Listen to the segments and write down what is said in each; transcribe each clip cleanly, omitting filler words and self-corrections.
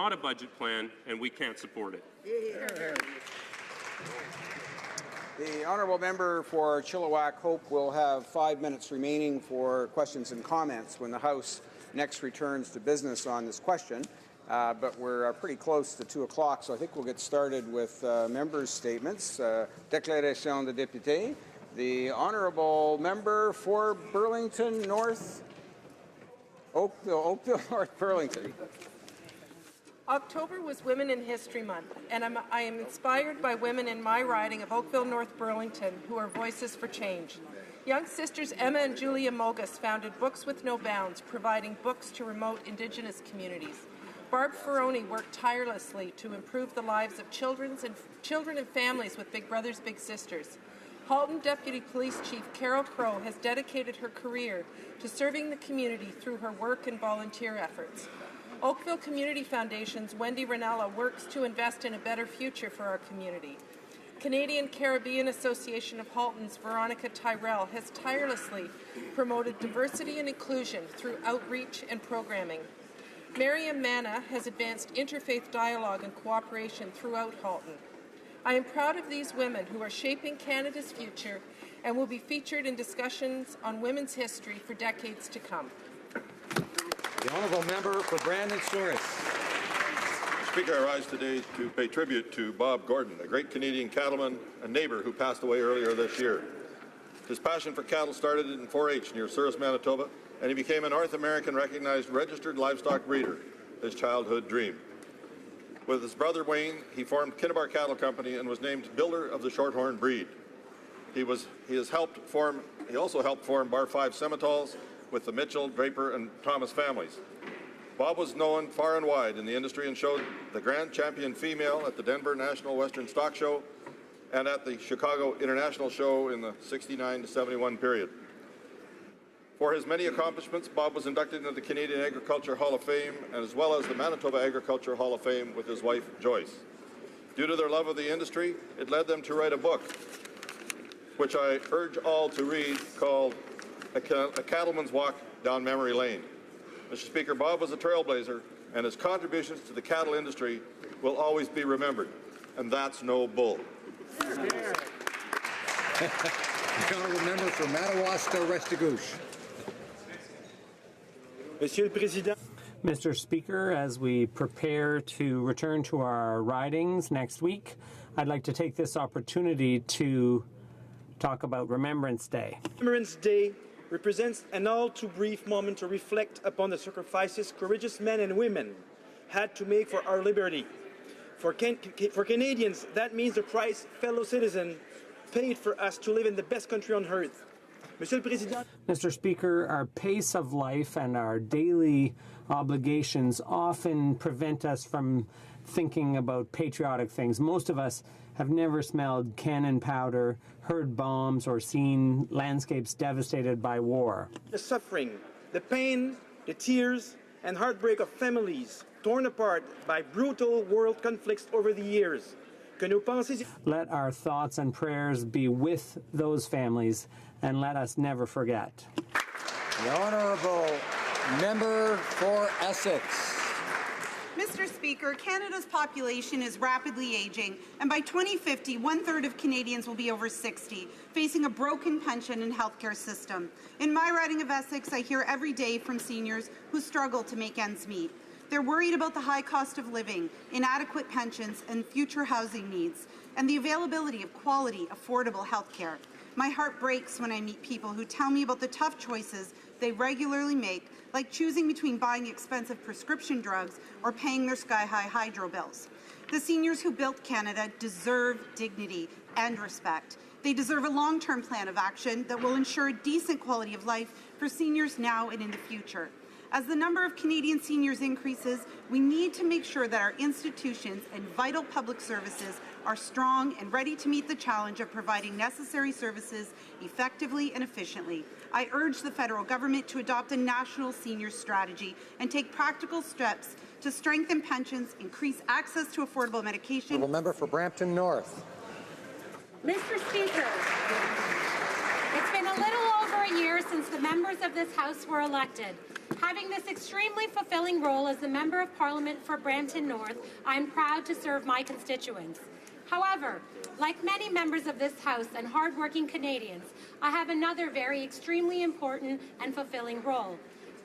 not a budget plan, and we can't support it. The honourable member for Chilliwack Hope will have 5 minutes remaining for questions and comments when the House next returns to business on this question. But we're pretty close to 2 o'clock, so I think we'll get started with members' statements. Déclaration de député. The honourable member for Burlington North, Oakville North Burlington. October was Women in History Month, and I am inspired by women in my riding of Oakville North Burlington who are voices for change. Young sisters Emma and Julia Mogus founded Books with No Bounds, providing books to remote Indigenous communities. Barb Ferroni worked tirelessly to improve the lives of children and families with Big Brothers Big Sisters. Halton Deputy Police Chief Carol Crow has dedicated her career to serving the community through her work and volunteer efforts. Oakville Community Foundation's Wendy Ranella works to invest in a better future for our community. Canadian Caribbean Association of Halton's Veronica Tyrell has tirelessly promoted diversity and inclusion through outreach and programming. Miriam Manna has advanced interfaith dialogue and cooperation throughout Halton. I am proud of these women who are shaping Canada's future and will be featured in discussions on women's history for decades to come. The honourable member for Brandon Souris. Speaker, I rise today to pay tribute to Bob Gordon, a great Canadian cattleman and neighbour who passed away earlier this year. His passion for cattle started in 4-H near Souris, Manitoba, and he became a North American recognized registered livestock breeder, his childhood dream. With his brother Wayne, he formed Kinnabar Cattle Company and was named Builder of the Shorthorn breed. He also helped form Bar 5 Semitols with the Mitchell, Draper, and Thomas families. Bob was known far and wide in the industry and showed the Grand Champion female at the Denver National Western Stock Show and at the Chicago International Show in the 69 to 71 period. For his many accomplishments, Bob was inducted into the Canadian Agriculture Hall of Fame and as well as the Manitoba Agriculture Hall of Fame with his wife, Joyce. Due to their love of the industry, it led them to write a book, which I urge all to read, called A Cattleman's Walk Down Memory Lane. Mr. Speaker, Bob was a trailblazer, and his contributions to the cattle industry will always be remembered, and that's no bull. The honourable member for Madawaska-Restigouche. Monsieur le Président. Mr. Speaker, as we prepare to return to our ridings next week, I'd like to take this opportunity to talk about Remembrance Day. Remembrance Day represents an all too brief moment to reflect upon the sacrifices courageous men and women had to make for our liberty. For Canadians, that means the price fellow citizens paid for us to live in the best country on earth. Monsieur le Président. Mr. Speaker, our pace of life and our daily obligations often prevent us from thinking about patriotic things. Most of us have never smelled cannon powder, heard bombs, or seen landscapes devastated by war. The suffering, the pain, the tears, and heartbreak of families torn apart by brutal world conflicts over the years. Let our thoughts and prayers be with those families, and let us never forget. The honourable member for Essex. Mr. Speaker, Canada's population is rapidly aging, and by 2050, 1/3 of Canadians will be over 60, facing a broken pension and healthcare system. In my riding of Essex, I hear every day from seniors who struggle to make ends meet. They're worried about the high cost of living, inadequate pensions, and future housing needs, and the availability of quality, affordable healthcare. My heart breaks when I meet people who tell me about the tough choices they regularly make, like choosing between buying expensive prescription drugs or paying their sky-high hydro bills. The seniors who built Canada deserve dignity and respect. They deserve a long-term plan of action that will ensure a decent quality of life for seniors now and in the future. As the number of Canadian seniors increases, we need to make sure that our institutions and vital public services are strong and ready to meet the challenge of providing necessary services effectively and efficiently. I urge the federal government to adopt a national senior strategy and take practical steps to strengthen pensions, increase access to affordable medication. Honourable member for Brampton North. Mr. Speaker, it's been a little over a year since the members of this House were elected. Having this extremely fulfilling role as the Member of Parliament for Brampton North, I am proud to serve my constituents. However, like many members of this House and hard-working Canadians, I have another very extremely important and fulfilling role.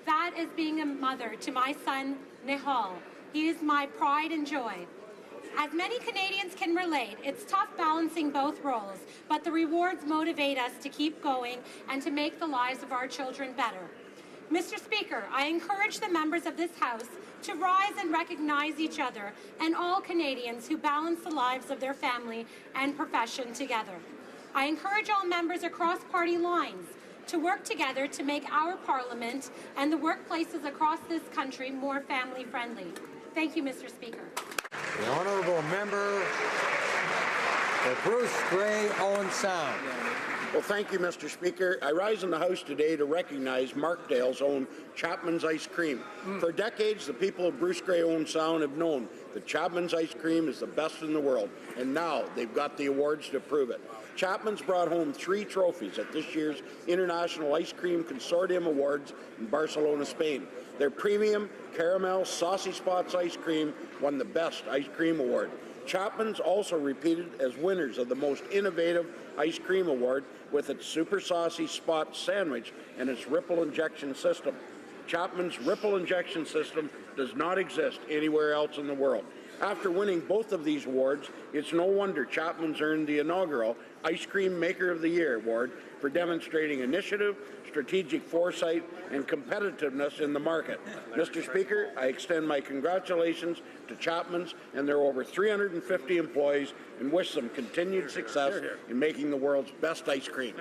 That is being a mother to my son, Nihal. He is my pride and joy. As many Canadians can relate, it's tough balancing both roles, but the rewards motivate us to keep going and to make the lives of our children better. Mr. Speaker, I encourage the members of this House to rise and recognize each other and all Canadians who balance the lives of their family and profession together. I encourage all members across party lines to work together to make our Parliament and the workplaces across this country more family-friendly. Thank you, Mr. Speaker. The honourable member for Bruce Grey, Owen Sound. Well, thank you, Mr. Speaker. I rise in the House today to recognize Markdale's own Chapman's Ice Cream. For decades, the people of Bruce Grey, Owen Sound have known that Chapman's Ice Cream is the best in the world, and now they've got the awards to prove it. Chapman's brought home 3 trophies at this year's International Ice Cream Consortium Awards in Barcelona, Spain. Their premium caramel saucy spots ice cream won the Best Ice Cream Award. Chapman's also repeated as winners of the Most Innovative Ice Cream Award with its Super Saucy Spot Sandwich and its Ripple Injection System. Chapman's Ripple Injection System does not exist anywhere else in the world. After winning both of these awards, it's no wonder Chapman's earned the inaugural Ice Cream Maker of the Year award for demonstrating initiative, strategic foresight, and competitiveness in the market. Mr. Speaker, I extend my congratulations to Chapman's and their over 350 employees and wish them continued success in making the world's best ice cream.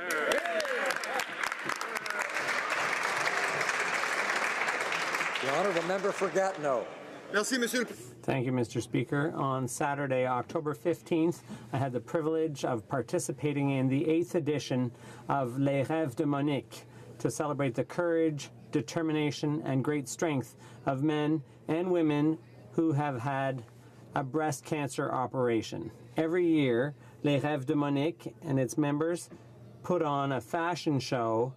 The honourable member for Gatineau. Thank you, Mr. Speaker. On Saturday, October 15th, I had the privilege of participating in the 8th edition of Les Rêves de Monique to celebrate the courage, determination, and great strength of men and women who have had a breast cancer operation. Every year, Les Rêves de Monique and its members put on a fashion show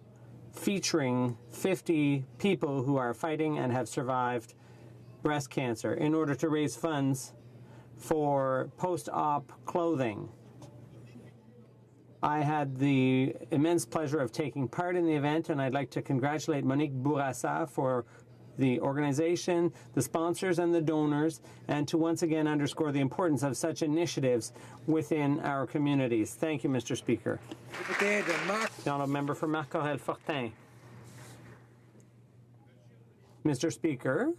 featuring 50 people who are fighting and have survived breast cancer in order to raise funds for post-op clothing. I had the immense pleasure of taking part in the event, and I'd like to congratulate Monique Bourassa for the organization, the sponsors, and the donors, and to once again underscore the importance of such initiatives within our communities. Thank you, Mr. Speaker. The honourable member for Marc-Aurèle-Fortin. Mr. Speaker,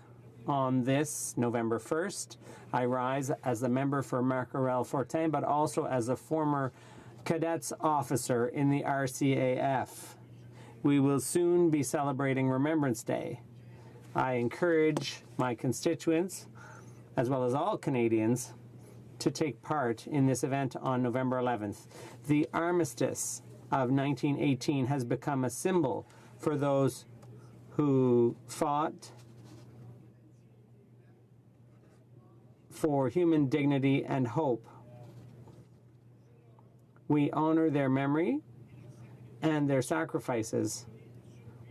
on this November 1st, I rise as the member for Marc-Aurèle-Fortin, but also as a former cadets officer in the RCAF. We will soon be celebrating Remembrance Day. I encourage my constituents, as well as all Canadians, to take part in this event on November 11th. The armistice of 1918 has become a symbol for those who fought for human dignity and hope. We honor their memory and their sacrifices,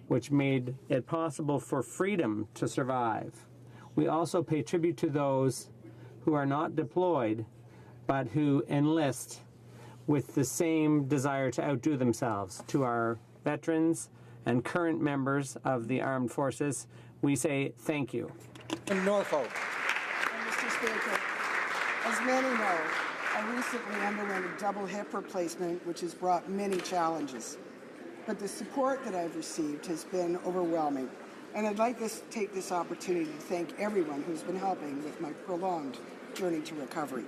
which made it possible for freedom to survive. We also pay tribute to those who are not deployed, but who enlist with the same desire to outdo themselves. To our veterans and current members of the armed forces, we say thank you. In Norfolk. Mr. Speaker, as many know, I recently underwent a double hip replacement, which has brought many challenges. But the support that I've received has been overwhelming. And I'd like to take this opportunity to thank everyone who's been helping with my prolonged journey to recovery.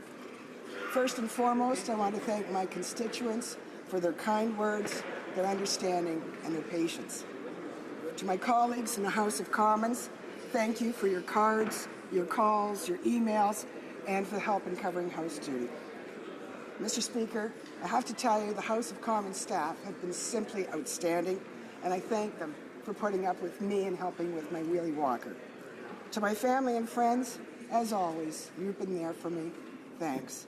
First and foremost, I want to thank my constituents for their kind words, their understanding, and their patience. To my colleagues in the House of Commons, thank you for your cards, your calls, your emails, and for help in covering House duty. Mr. Speaker, I have to tell you the House of Commons staff have been simply outstanding, and I thank them for putting up with me and helping with my wheelie walker. To my family and friends, as always, you've been there for me. Thanks.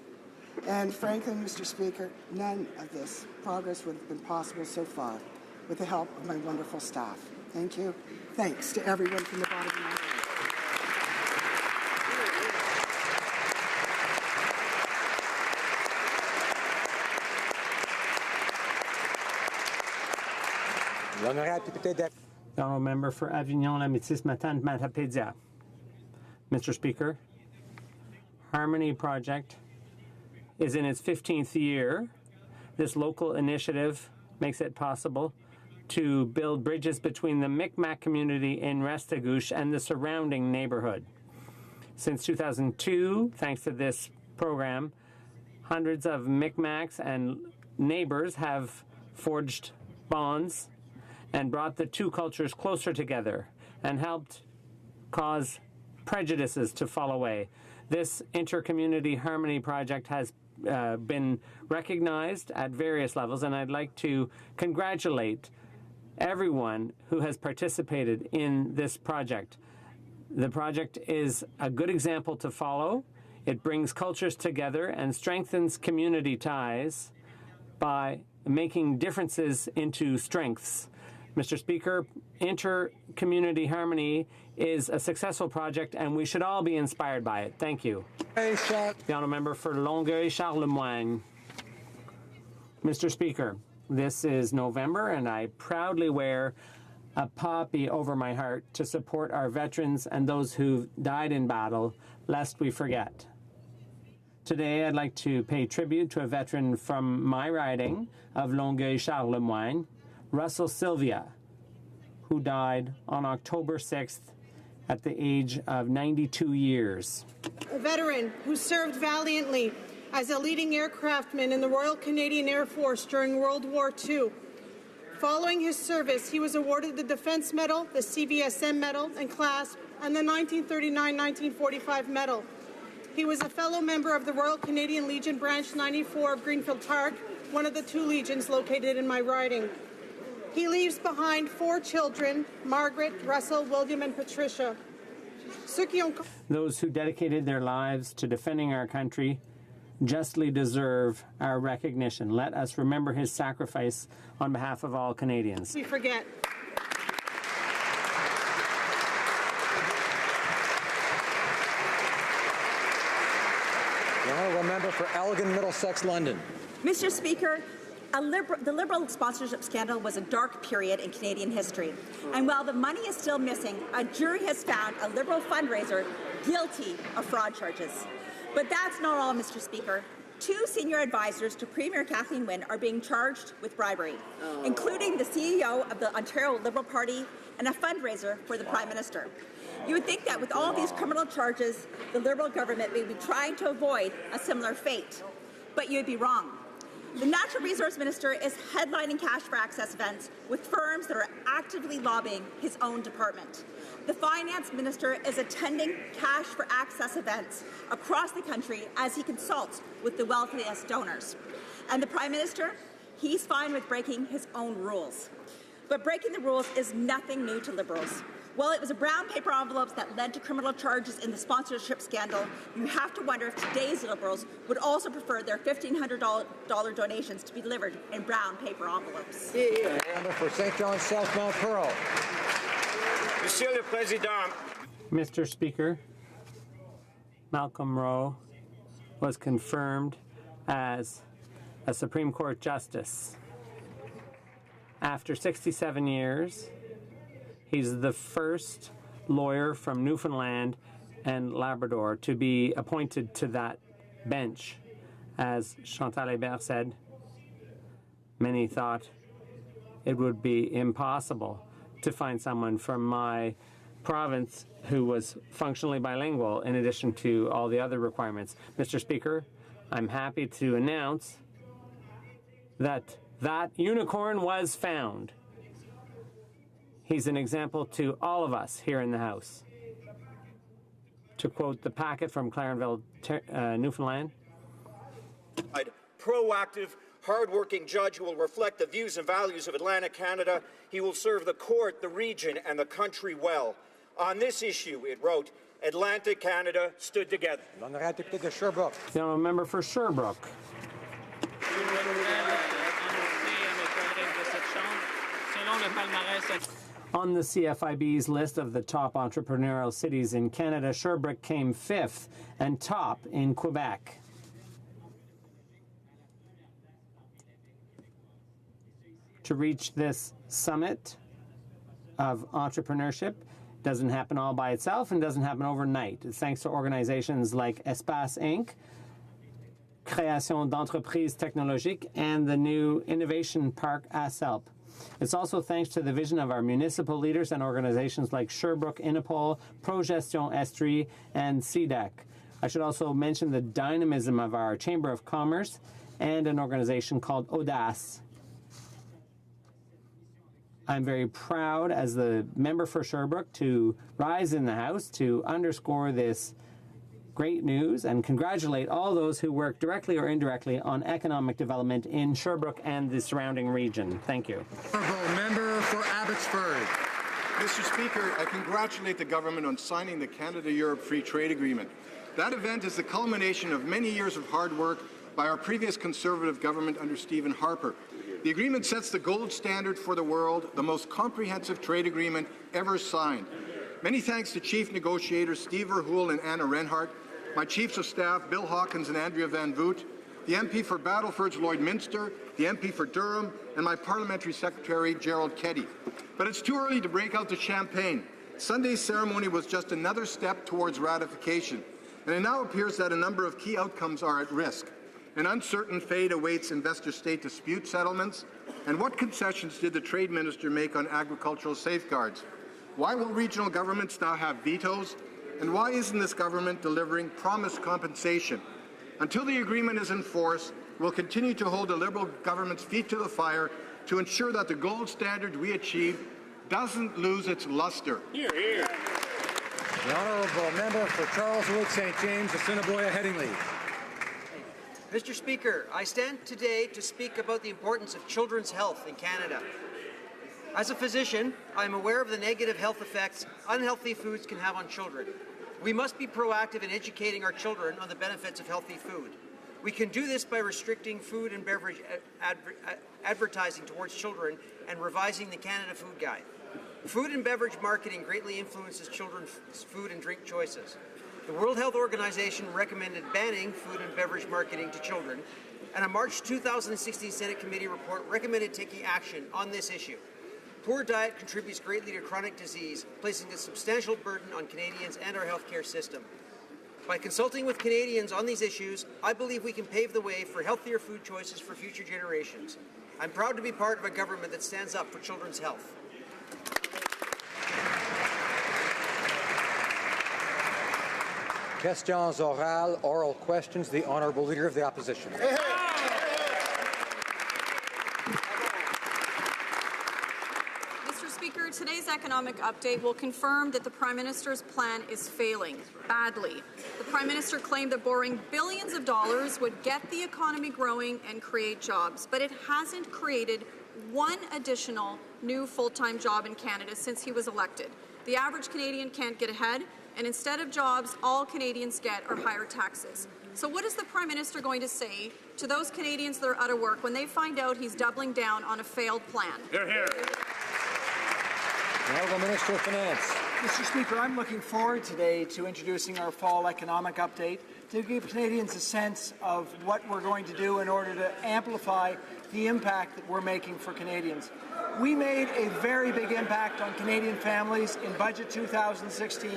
And frankly, Mr. Speaker, none of this progress would have been possible so far with the help of my wonderful staff. Thank you. Thanks to everyone from the bottom of my heart. The honourable member for Avignon-la-Métis-Matane-Matapédia. Mr. Speaker, Harmony Project is in its 15th year. This local initiative makes it possible to build bridges between the Mi'kmaq community in Restigouche and the surrounding neighborhood. Since 2002, thanks to this program, hundreds of Mi'kmaqs and neighbors have forged bonds and brought the two cultures closer together and helped cause prejudices to fall away. This inter-community harmony project has been recognized at various levels, and I'd like to congratulate everyone who has participated in this project. The project is a good example to follow. It brings cultures together and strengthens community ties by making differences into strengths. Mr. Speaker, inter-community harmony is a successful project, and we should all be inspired by it. Thank you. The honourable member for Longueuil-Charlemagne. Mr. Speaker, this is November, and I proudly wear a poppy over my heart to support our veterans and those who've died in battle, lest we forget. Today, I'd like to pay tribute to a veteran from my riding of Longueuil-Charlemagne, Russell Sylvia, who died on October 6th at the age of 92 years. A veteran who served valiantly as a leading aircraftman in the Royal Canadian Air Force during World War II. Following his service, he was awarded the Defense Medal, the CVSM Medal and Clasp, and the 1939-1945 Medal. He was a fellow member of the Royal Canadian Legion Branch 94 of Greenfield Park, one of the two legions located in my riding. He leaves behind 4 children, Margaret, Russell, William, and Patricia. Those who dedicated their lives to defending our country justly deserve our recognition. Let us remember his sacrifice on behalf of all Canadians. We forget. The honourable member for Elgin, Middlesex, London. Mr. Speaker, the Liberal sponsorship scandal was a dark period in Canadian history. And while the money is still missing, a jury has found a Liberal fundraiser guilty of fraud charges. But that's not all, Mr. Speaker. 2 senior advisors to Premier Kathleen Wynne are being charged with bribery, including the CEO of the Ontario Liberal Party and a fundraiser for the Prime Minister. You would think that with all these criminal charges, the Liberal government may be trying to avoid a similar fate. But you'd be wrong. The Natural Resource Minister is headlining Cash for Access events with firms that are actively lobbying his own department. The Finance Minister is attending Cash for Access events across the country as he consults with the wealthiest donors. And the Prime Minister, he's fine with breaking his own rules. But breaking the rules is nothing new to Liberals. Well, it was a brown paper envelopes that led to criminal charges in the sponsorship scandal. You have to wonder if today's Liberals would also prefer their $1,500 donations to be delivered in brown paper envelopes. Member for St. John's South Mount Pearl. Monsieur le Président. Mr. Speaker, Malcolm Rowe was confirmed as a Supreme Court Justice. After 67 years, he's the first lawyer from Newfoundland and Labrador to be appointed to that bench. As Chantal Hébert said, many thought it would be impossible to find someone from my province who was functionally bilingual in addition to all the other requirements. Mr. Speaker, I'm happy to announce that that unicorn was found. He's an example to all of us here in the House. To quote the packet from Clarenville, Newfoundland. Proactive, hard-working judge who will reflect the views and values of Atlantic Canada. He will serve the court, the region, and the country well. On this issue, it wrote, Atlantic Canada stood together. The honourable member for Sherbrooke. On the CFIB's list of the top entrepreneurial cities in Canada, Sherbrooke came 5th and top in Quebec. To reach this summit of entrepreneurship doesn't happen all by itself and doesn't happen overnight. It's thanks to organizations like Espace Inc., Création d'entreprises technologiques, and the new Innovation Park ASELP. It's also thanks to the vision of our municipal leaders and organizations like Sherbrooke Innopol, Progestion Estrie, and CDAC. I should also mention the dynamism of our Chamber of Commerce and an organization called Audace. I'm very proud as the member for Sherbrooke to rise in the House to underscore this great news and congratulate all those who work directly or indirectly on economic development in Sherbrooke and the surrounding region. Thank you. Honourable Member for Abbotsford. Mr. Speaker, I congratulate the government on signing the Canada-Europe Free Trade Agreement. That event is the culmination of many years of hard work by our previous Conservative government under Stephen Harper. The agreement sets the gold standard for the world, the most comprehensive trade agreement ever signed. Many thanks to Chief Negotiators Steve Verhoel and Anna Renhart, my Chiefs of Staff Bill Hawkins and Andrea Van Voot, the MP for Battleford's Lloyd Minster, the MP for Durham, and my Parliamentary Secretary Gerald Keddy. But it's too early to break out the champagne. Sunday's ceremony was just another step towards ratification, and it now appears that a number of key outcomes are at risk. An uncertain fate awaits investor-state dispute settlements. And what concessions did the Trade Minister make on agricultural safeguards? Why will regional governments now have vetoes? And why isn't this government delivering promised compensation? Until the agreement is in force, we'll continue to hold the Liberal government's feet to the fire to ensure that the gold standard we achieved doesn't lose its luster. Hear, hear. The Honourable Member for Charleswood, St. James, Assiniboia, Headingley. Mr. Speaker, I stand today to speak about the importance of children's health in Canada. As a physician, I am aware of the negative health effects unhealthy foods can have on children. We must be proactive in educating our children on the benefits of healthy food. We can do this by restricting food and beverage advertising towards children and revising the Canada Food Guide. Food and beverage marketing greatly influences children's food and drink choices. The World Health Organization recommended banning food and beverage marketing to children, and a March 2016 Senate committee report recommended taking action on this issue. Poor diet contributes greatly to chronic disease, placing a substantial burden on Canadians and our healthcare system. By consulting with Canadians on these issues, I believe we can pave the way for healthier food choices for future generations. I'm proud to be part of a government that stands up for children's health. Questions orales, oral questions. The Honourable Leader of the Opposition. Mr. Speaker, today's economic update will confirm that the Prime Minister's plan is failing badly. The Prime Minister claimed that borrowing billions of dollars would get the economy growing and create jobs, but it hasn't created one additional new full-time job in Canada since he was elected. The average Canadian can't get ahead, and instead of jobs, all Canadians get are higher taxes. So what is the Prime Minister going to say to those Canadians that are out of work when they find out he's doubling down on a failed plan? Hear, hear. The Honourable Minister of Finance. Mr. Speaker, I'm looking forward today to introducing our fall economic update to give Canadians a sense of what we're going to do in order to amplify the impact that we're making for Canadians. We made a very big impact on Canadian families in Budget 2016.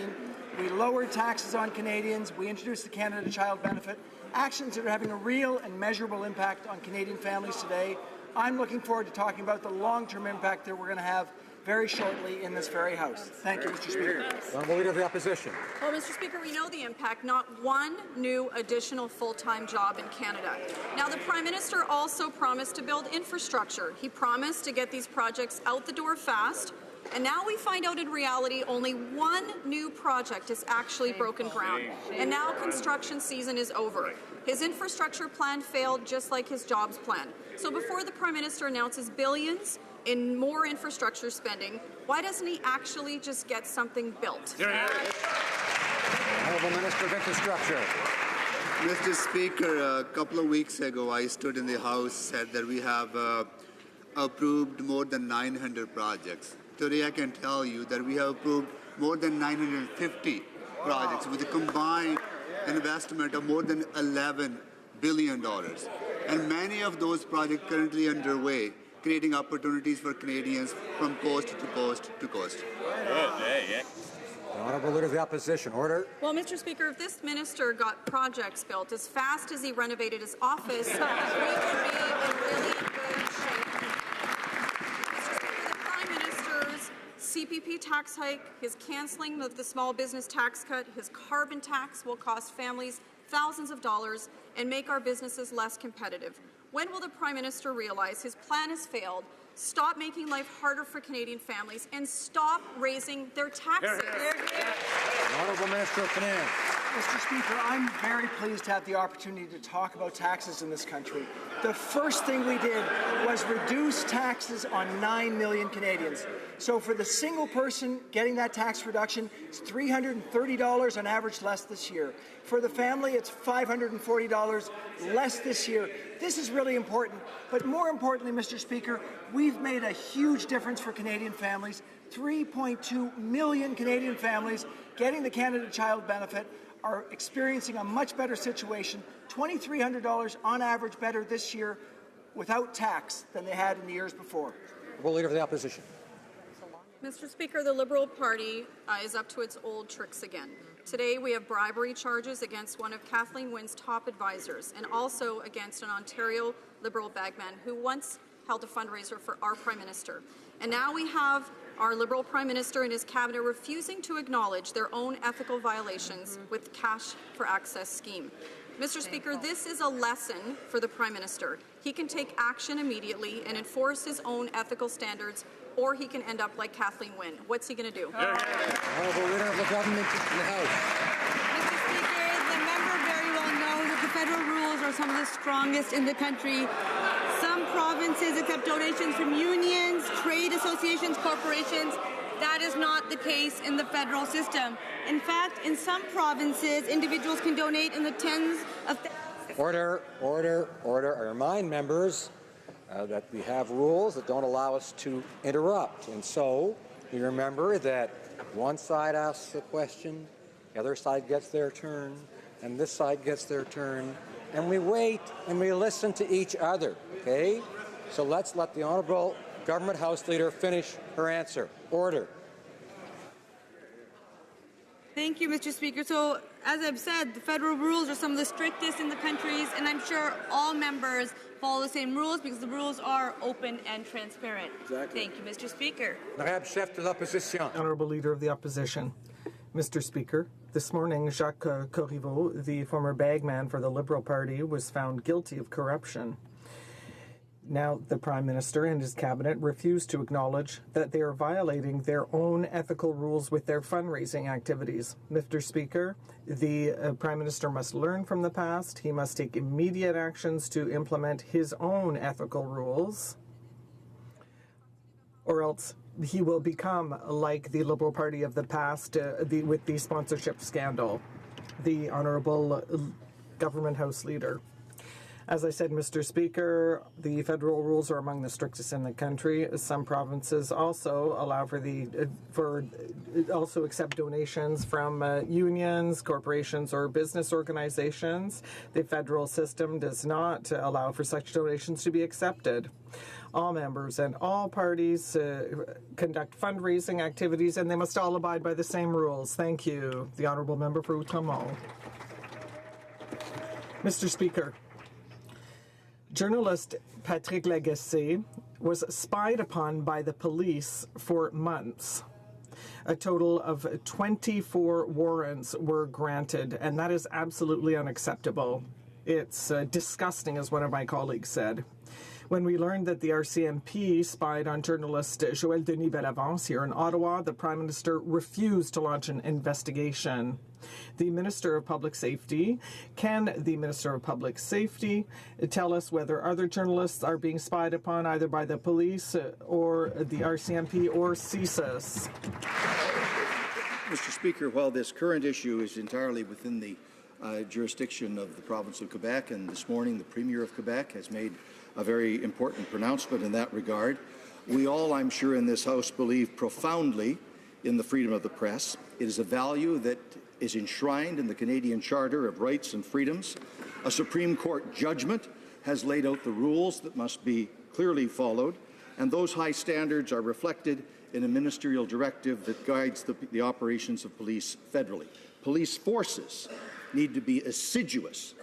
We lowered taxes on Canadians. We introduced the Canada Child Benefit, actions that are having a real and measurable impact on Canadian families today. I'm looking forward to talking about the long-term impact that we're going to have very shortly in this very House. Thank you, Mr. Speaker. Honourable Leader of the Opposition. Well, Mr. Speaker, we know the impact, not one new additional full-time job in Canada. Now, the Prime Minister also promised to build infrastructure. He promised to get these projects out the door fast, and now we find out in reality only one new project has actually broken ground, and now construction season is over. His infrastructure plan failed just like his jobs plan. So before the Prime Minister announces billions in more infrastructure spending, why doesn't he actually just get something built? Honourable Minister of Infrastructure. Mr. Speaker, a couple of weeks ago I stood in the House, said that we have approved more than 900 projects. today I can tell you that we have approved more than 950 projects with a combined investment of more than $11 billion. And many of those projects currently underway, creating opportunities for Canadians from coast to coast to coast. The Honourable Leader of the Opposition. Order. Well, Mr. Speaker, if this minister got projects built as fast as he renovated his office, we would be in really good shape. Mr. Speaker, the Prime Minister's CPP tax hike, his cancelling of the small business tax cut, his carbon tax will cost families thousands of dollars and make our businesses less competitive. When will the Prime Minister realize his plan has failed, stop making life harder for Canadian families, and stop raising their taxes? The Honourable Minister of Finance. Mr. Speaker, I'm very pleased to have the opportunity to talk about taxes in this country. The first thing we did was reduce taxes on 9 million Canadians. So for the single person getting that tax reduction, it's $330 on average less this year. For the family, it's $540 less this year. This is really important. But more importantly, Mr. Speaker, we've made a huge difference for Canadian families. 3.2 million Canadian families getting the Canada Child Benefit are experiencing a much better situation, $2,300 on average better this year without tax than they had in the years before. Honourable Leader of the Opposition. Mr. Speaker, the Liberal Party is up to its old tricks again. Today we have bribery charges against one of Kathleen Wynne's top advisors and also against an Ontario Liberal bagman who once held a fundraiser for our Prime Minister. And now we have our Liberal Prime Minister and his cabinet refusing to acknowledge their own ethical violations with the Cash for Access scheme. Mr. Speaker, this is a lesson for the Prime Minister. He can take action immediately and enforce his own ethical standards, or he can end up like Kathleen Wynne. What's he going to do? Honourable Leader of the Government in the House. Mr. Speaker, the member very well knows that the federal rules are some of the strongest in the country. Some provinces accept donations from unions, trade associations, corporations. That is not the case in the federal system. In fact, in some provinces, individuals can donate in the tens of thousands. Order, order, order. I remind members that we have rules that don't allow us to interrupt. And so we remember that one side asks a question, the other side gets their turn, and this side gets their turn. And we wait and we listen to each other, okay? So let's let the Honourable Government House Leader finish her answer. Order. Thank you, Mr. Speaker. So, as I've said, the federal rules are some of the strictest in the countries, and I'm sure all members follow the same rules because the rules are open and transparent. Exactly. Thank you, Mr. Speaker. Chef de l'Opposition. Honourable Leader of the Opposition. Mr. Speaker, this morning, Jacques Corriveau, the former bagman for the Liberal Party, was found guilty of corruption. Now, the Prime Minister and his cabinet refuse to acknowledge that they are violating their own ethical rules with their fundraising activities. Mr. Speaker, the Prime Minister must learn from the past. He must take immediate actions to implement his own ethical rules, or else he will become like the Liberal Party of the past with the sponsorship scandal. The Honourable Government House Leader. As I said, Mr. Speaker, the federal rules are among the strictest in the country. Some provinces also allow also accept donations from unions, corporations, or business organizations. The federal system does not allow for such donations to be accepted. All members and all parties conduct fundraising activities, and they must all abide by the same rules. Thank you. The Honourable Member for Outremont. Mr. Speaker, journalist Patrick Lagacé was spied upon by the police for months. A total of 24 warrants were granted, and that is absolutely unacceptable. It's disgusting, as one of my colleagues said. When we learned that the RCMP spied on journalist Joël Denis Bellavance here in Ottawa, the Prime Minister refused to launch an investigation. The Minister of Public Safety, can the Minister of Public Safety tell us whether other journalists are being spied upon either by the police or the RCMP or CSIS? Mr. Speaker, while this current issue is entirely within the jurisdiction of the province of Quebec, and this morning the Premier of Quebec has made a very important pronouncement in that regard, We all, I'm sure, in this House believe profoundly in the freedom of the press. It is a value that is enshrined in the Canadian Charter of Rights and Freedoms. A Supreme Court judgment has laid out the rules that must be clearly followed, and those high standards are reflected in a ministerial directive that guides the operations of police federally. Police forces need to be assiduous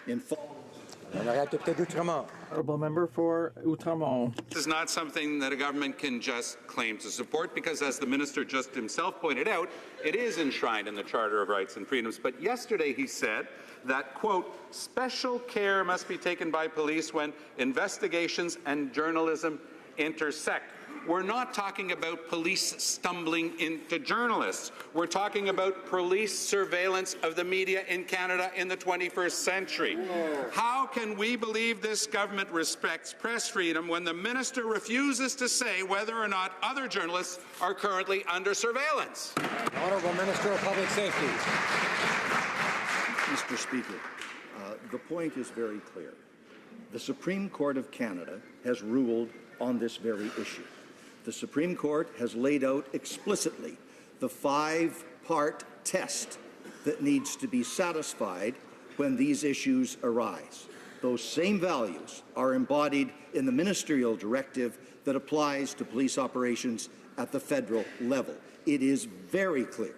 in following. Honourable member for Outremont. This is not something that a government can just claim to support because, as the minister just himself pointed out, it is enshrined in the Charter of Rights and Freedoms. But yesterday he said that, quote, special care must be taken by police when investigations and journalism intersect. We're not talking about police stumbling into journalists. We're talking about police surveillance of the media in Canada in the 21st century. How can we believe this government respects press freedom when the minister refuses to say whether or not other journalists are currently under surveillance? Honourable Minister of Public Safety. Mr. Speaker, the point is very clear. The Supreme Court of Canada has ruled on this very issue. The Supreme Court has laid out explicitly the 5-part test that needs to be satisfied when these issues arise. Those same values are embodied in the ministerial directive that applies to police operations at the federal level. It is very clear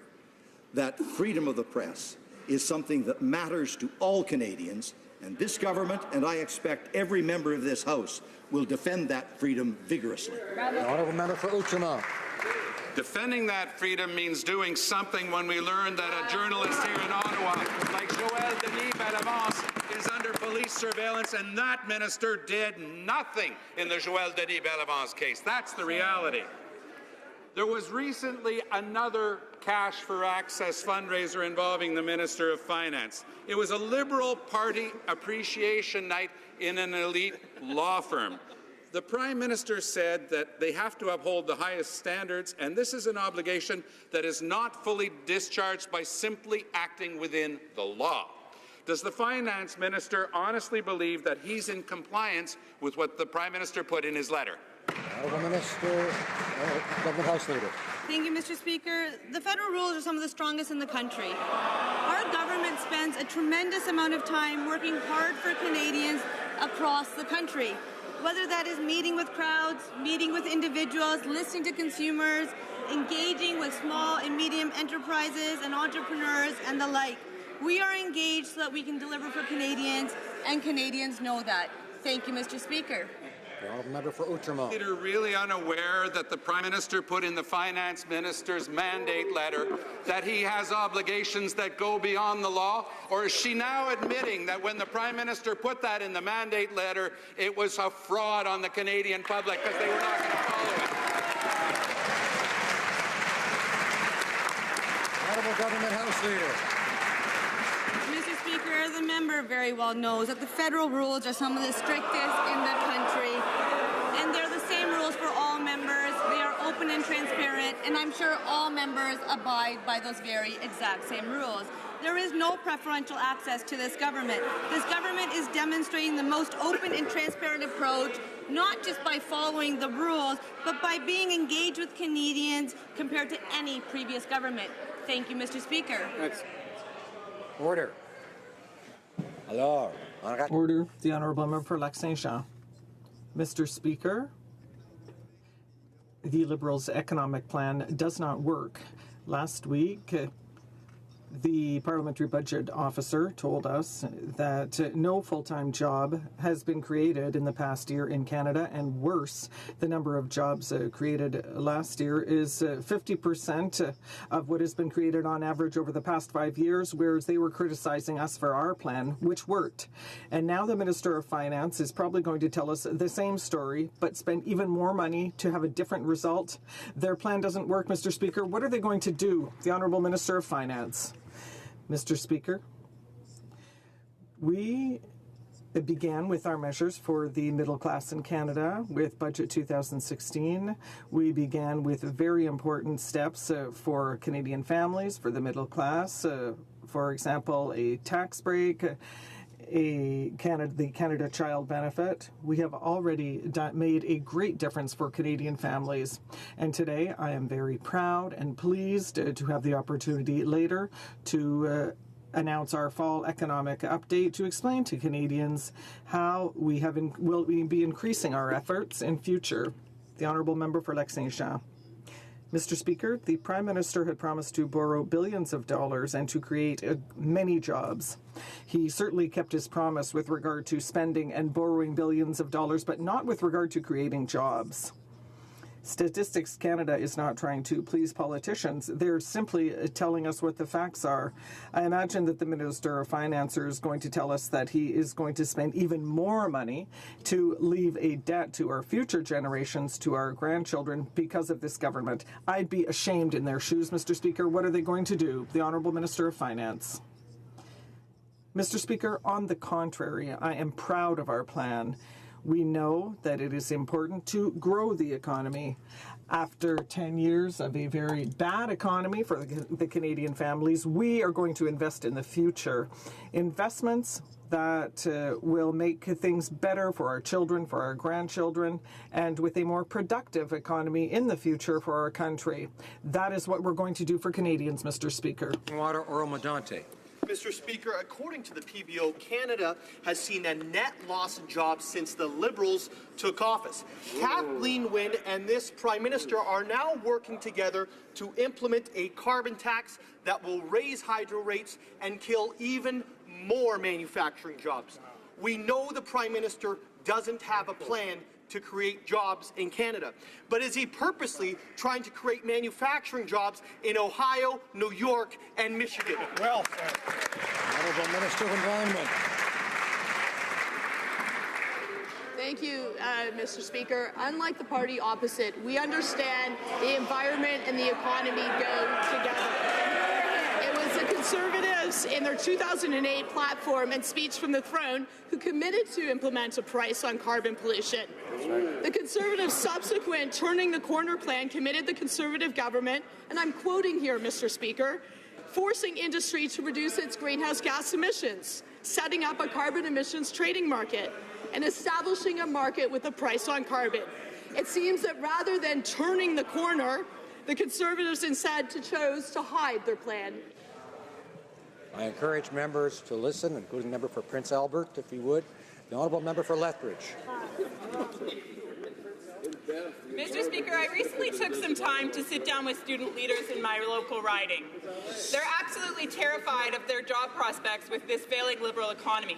that freedom of the press is something that matters to all Canadians, and this government, and I expect every member of this House, will defend that freedom vigorously. The honourable member for Outremont. Defending that freedom means doing something when we learn that a journalist here in Ottawa, like Joël Denis Bellavance, is under police surveillance, and that minister did nothing in the Joël Denis Bellavance case. That's the reality. There was recently another Cash for Access fundraiser involving the Minister of Finance. It was a Liberal Party appreciation night in an elite law firm. The Prime Minister said that they have to uphold the highest standards, and this is an obligation that is not fully discharged by simply acting within the law. Does the Finance Minister honestly believe that he's in compliance with what the Prime Minister put in his letter? Honourable Minister, Government House Leader. Thank you, Mr. Speaker. The federal rules are some of the strongest in the country. Our government spends a tremendous amount of time working hard for Canadians across the country, whether that is meeting with crowds, meeting with individuals, listening to consumers, engaging with small and medium enterprises and entrepreneurs and the like. We are engaged so that we can deliver for Canadians, and Canadians know that. Thank you, Mr. Speaker. The honourable member for Outremont. Leader really unaware that the Prime Minister put in the Finance Minister's mandate letter that he has obligations that go beyond the law? Or is she now admitting that when the Prime Minister put that in the mandate letter, it was a fraud on the Canadian public because they were not going to follow it? Honourable Government House Leader. Mr. Speaker, as a member very well knows that the federal rules are some of the strictest in the country, and they're the same rules for all members. They are open and transparent, and I'm sure all members abide by those very exact same rules. There is no preferential access to this government. This government is demonstrating the most open and transparent approach, not just by following the rules, but by being engaged with Canadians compared to any previous government. Thank you, Mr. Speaker. Order. Order. The Honourable Member for Lac Saint-Jean. Mr. Speaker, the Liberals' economic plan does not work. Last week, the Parliamentary Budget Officer told us that no full-time job has been created in the past year in Canada, and worse, the number of jobs created last year is 50% of what has been created on average over the past 5 years, whereas they were criticizing us for our plan, which worked. And now the Minister of Finance is probably going to tell us the same story, but spend even more money to have a different result. Their plan doesn't work, Mr. Speaker. What are they going to do? The Honourable Minister of Finance. Mr. Speaker, we began with our measures for the middle class in Canada with Budget 2016. We began with very important steps for Canadian families, for the middle class, for example, a tax break. the Canada Child Benefit. We have already made a great difference for Canadian families. And today I am very proud and pleased to have the opportunity later to announce our fall economic update to explain to Canadians how we will be increasing our efforts in future. The Honourable Member for Lac-Saint-Jean. Mr. Speaker, the Prime Minister had promised to borrow billions of dollars and to create many jobs. He certainly kept his promise with regard to spending and borrowing billions of dollars, but not with regard to creating jobs. Statistics Canada is not trying to please politicians. They're simply telling us what the facts are. I imagine that the Minister of Finance is going to tell us that he is going to spend even more money to leave a debt to our future generations, to our grandchildren, because of this government. I'd be ashamed in their shoes, Mr. Speaker. What are they going to do? The Honourable Minister of Finance. Mr. Speaker, on the contrary, I am proud of our plan. We know that it is important to grow the economy. After 10 years of a very bad economy for the Canadian families, we are going to invest in the future. Investments that will make things better for our children, for our grandchildren, and with a more productive economy in the future for our country. That is what we're going to do for Canadians, Mr. Speaker. Water Oral Medante. Mr. Speaker, according to the PBO, Canada has seen a net loss in jobs since the Liberals took office. Kathleen Wynne and this Prime Minister are now working together to implement a carbon tax that will raise hydro rates and kill even more manufacturing jobs. We know the Prime Minister doesn't have a plan to create jobs in Canada, but is he purposely trying to create manufacturing jobs in Ohio, New York, and Michigan? Well, Honourable Minister of Environment. Thank you, Mr. Speaker. Unlike the party opposite, we understand the environment and the economy go together. It was the Conservatives in their 2008 platform and speech from the throne who committed to implement a price on carbon pollution. The Conservatives' subsequent Turning the Corner plan committed the Conservative government, and I'm quoting here, Mr. Speaker, forcing industry to reduce its greenhouse gas emissions, setting up a carbon emissions trading market, and establishing a market with a price on carbon. It seems that rather than turning the corner, the Conservatives instead chose to hide their plan. I encourage members to listen, including the member for Prince Albert, if he would. The Honourable Member for Lethbridge. Mr. Speaker, I recently took some time to sit down with student leaders in my local riding. They're absolutely terrified of their job prospects with this failing Liberal economy.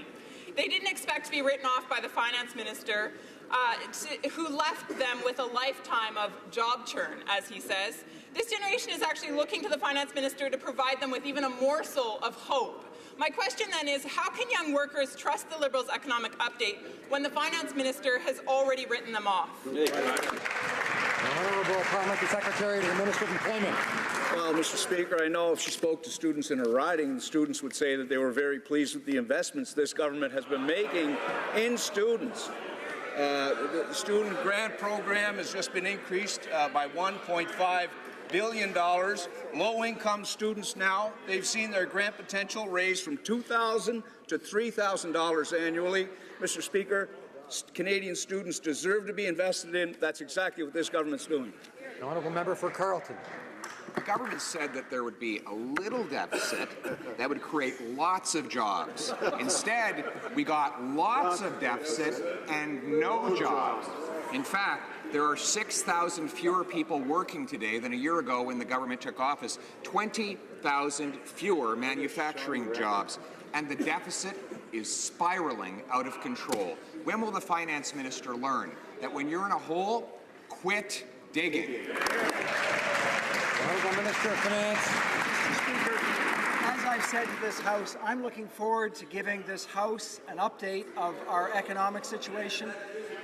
They didn't expect to be written off by the Finance Minister, who left them with a lifetime of job churn, as he says. This generation is actually looking to the Finance Minister to provide them with even a morsel of hope. My question then is, how can young workers trust the Liberals' economic update when the Finance Minister has already written them off? The Honourable Parliamentary Secretary to the Minister of Employment. Well, Mr. Speaker, I know if she spoke to students in her riding, the students would say that they were very pleased with the investments this government has been making in students. The student grant program has just been increased by $1.5 billion. Low-income students now, they've seen their grant potential raised from $2,000 to $3,000 annually. Mr. Speaker, Canadian students deserve to be invested in. That's exactly what this government's doing. The Honourable Member for Carleton. The government said that there would be a little deficit that would create lots of jobs. Instead, we got lots of deficit and no jobs. In fact, there are 6,000 fewer people working today than a year ago when the government took office, 20,000 fewer manufacturing jobs, and the deficit is spiraling out of control. When will the Finance Minister learn that when you're in a hole, quit digging? Honourable Minister of Finance. Speaker, as I've said to this House, I'm looking forward to giving this House an update of our economic situation.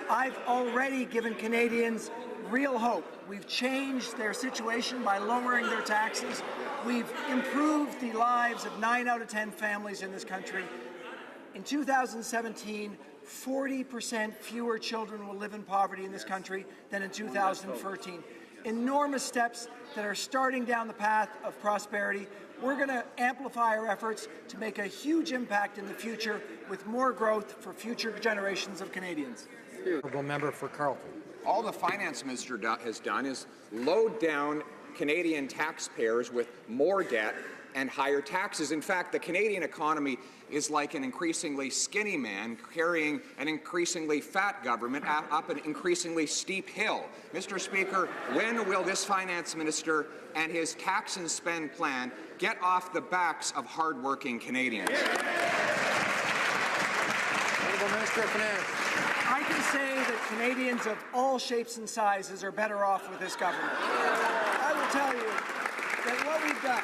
I've already given Canadians real hope. We've changed their situation by lowering their taxes. We've improved the lives of 9 out of 10 families in this country. In 2017, 40% fewer children will live in poverty in this country than in 2013. enormous steps that are starting down the path of prosperity. We're going to amplify our efforts to make a huge impact in the future with more growth for future generations of Canadians. Honourable member for Carleton. All the finance minister has done is load down Canadian taxpayers with more debt and higher taxes. In fact, the Canadian economy is like an increasingly skinny man carrying an increasingly fat government up an increasingly steep hill. Mr. Speaker, when will this finance minister and his tax and spend plan get off the backs of hard-working Canadians? Honourable Minister of Finance. I can say that Canadians of all shapes and sizes are better off with this government. I will tell you that what we've done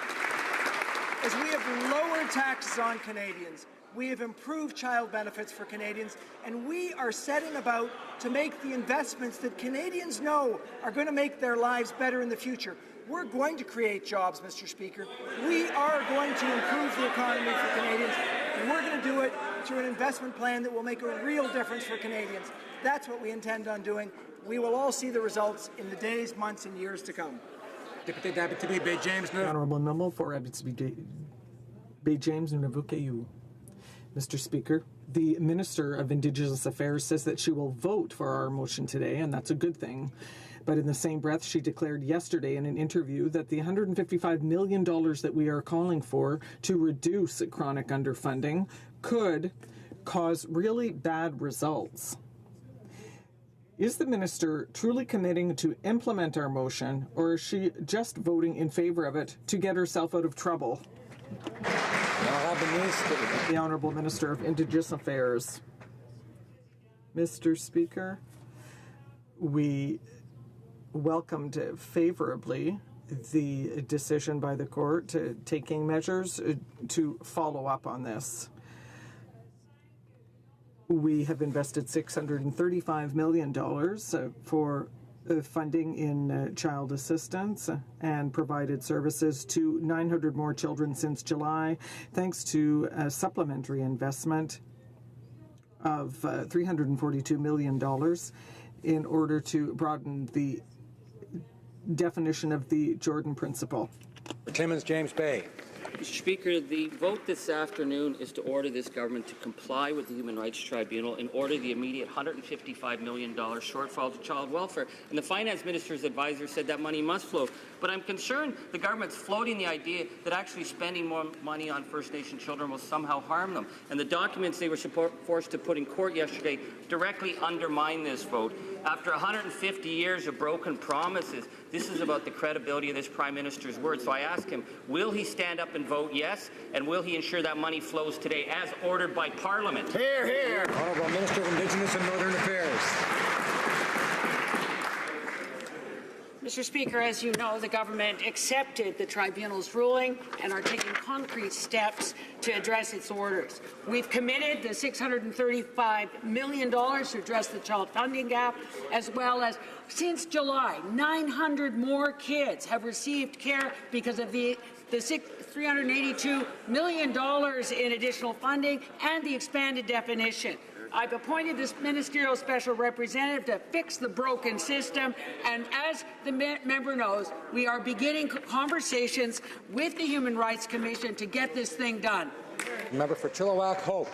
is we have lowered taxes on Canadians, we have improved child benefits for Canadians, and we are setting about to make the investments that Canadians know are going to make their lives better in the future. We're going to create jobs, Mr. Speaker. We are going to improve the economy for Canadians, and we're going to do it through an investment plan that will make a real difference for Canadians. That's what we intend on doing. We will all see the results in the days, months, and years to come. The Honourable Member for Abitibi Bay James Nunavut. Mr. Speaker, the Minister of Indigenous Affairs says that she will vote for our motion today, and that's a good thing. But in the same breath, she declared yesterday in an interview that the $155 million that we are calling for to reduce chronic underfunding could cause really bad results. Is the minister truly committing to implement our motion, or is she just voting in favor of it to get herself out of trouble? The Honourable Minister of Indigenous Affairs. Mr. Speaker, we welcomed favorably the decision by the court taking measures to follow up on this. We have invested $635 million for funding in child assistance and provided services to 900 more children since July, thanks to a supplementary investment of $342 million in order to broaden the definition of the Jordan Principle. Timmins James Bay. Mr. Speaker, the vote this afternoon is to order this government to comply with the Human Rights Tribunal and order the immediate $155 million shortfall to child welfare. And the Finance Minister's advisor said that money must flow. But I'm concerned the government's floating the idea that actually spending more money on First Nation children will somehow harm them. And the documents they were forced to put in court yesterday directly undermine this vote. After 150 years of broken promises, this is about the credibility of this Prime Minister's words. So I ask him, will he stand up and vote yes? And will he ensure that money flows today as ordered by Parliament? Hear, hear. Honourable Minister of Indigenous and Northern Affairs. Mr. Speaker, as you know, the government accepted the tribunal's ruling and are taking concrete steps to address its orders. We've committed the $635 million to address the child funding gap, as well as, since July, 900 more kids have received care because of the $382 million in additional funding and the expanded definition. I've appointed this ministerial special representative to fix the broken system, and as the member knows, we are beginning conversations with the Human Rights Commission to get this thing done. Member for Chilliwack, Hope.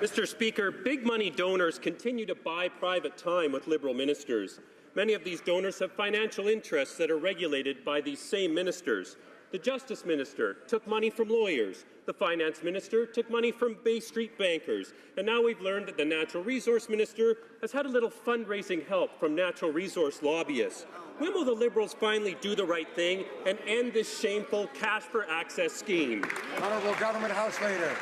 Mr. Speaker, big money donors continue to buy private time with Liberal ministers. Many of these donors have financial interests that are regulated by these same ministers. The Justice Minister took money from lawyers. The Finance Minister took money from Bay Street bankers. And now we've learned that the Natural Resource Minister has had a little fundraising help from natural resource lobbyists. When will the Liberals finally do the right thing and end this shameful cash for access scheme? Honourable Government House Leader.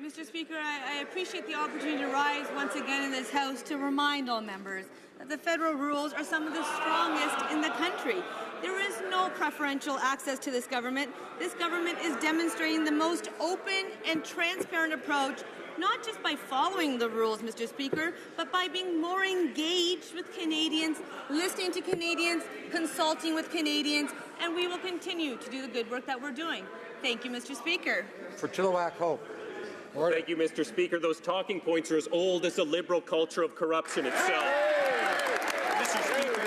Mr. Speaker, I appreciate the opportunity to rise once again in this House to remind all members that the federal rules are some of the strongest in the country. There is no preferential access to this government. This government is demonstrating the most open and transparent approach, not just by following the rules, Mr. Speaker, but by being more engaged with Canadians, listening to Canadians, consulting with Canadians, and we will continue to do the good work that we're doing. Thank you, Mr. Speaker. For Chilliwack, Hope. Thank you, Mr. Speaker. Those talking points are as old as the Liberal culture of corruption itself. Mr. Speaker,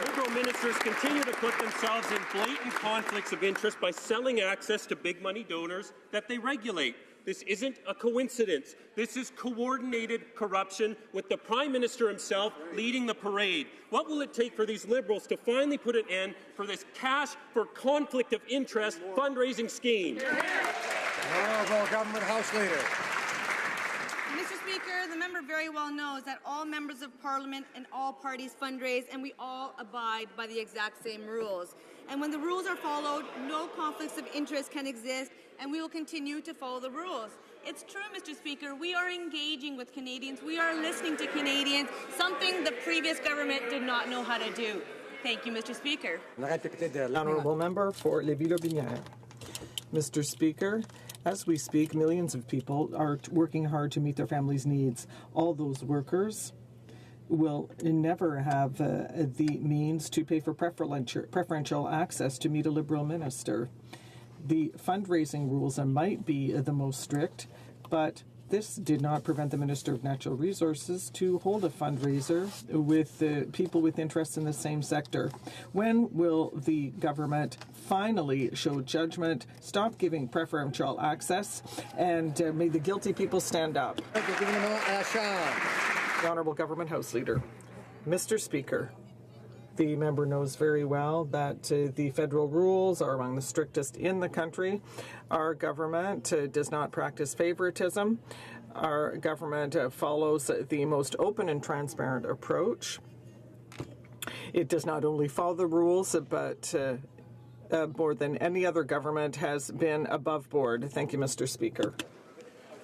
Liberal ministers continue to put themselves in blatant conflicts of interest by selling access to big money donors that they regulate. This isn't a coincidence. This is coordinated corruption with the Prime Minister himself leading the parade. What will it take for these Liberals to finally put an end for this cash for conflict of interest fundraising scheme? Honourable Government House Leader. Mr. Speaker, the member very well knows that all members of Parliament and all parties fundraise, and we all abide by the exact same rules. And when the rules are followed, no conflicts of interest can exist, and we will continue to follow the rules. It's true, Mr. Speaker, we are engaging with Canadians. We are listening to Canadians, something the previous government did not know how to do. Thank you, Mr. Speaker. Honourable member for Lévis-Lobinière. Mr. Speaker, as we speak, millions of people are working hard to meet their families' needs. All those workers will never have the means to pay for preferential access to meet a Liberal minister. The fundraising rules might be the most strict, but this did not prevent the Minister of Natural Resources to hold a fundraiser with people with interests in the same sector. When will the government finally show judgment, stop giving preferential access, and may the guilty people stand up? The Honourable Government House Leader. Mr. Speaker, the member knows very well that the federal rules are among the strictest in the country. Our government does not practice favoritism. Our government follows the most open and transparent approach. It does not only follow the rules, but more than any other government has been above board. Thank you, Mr. Speaker.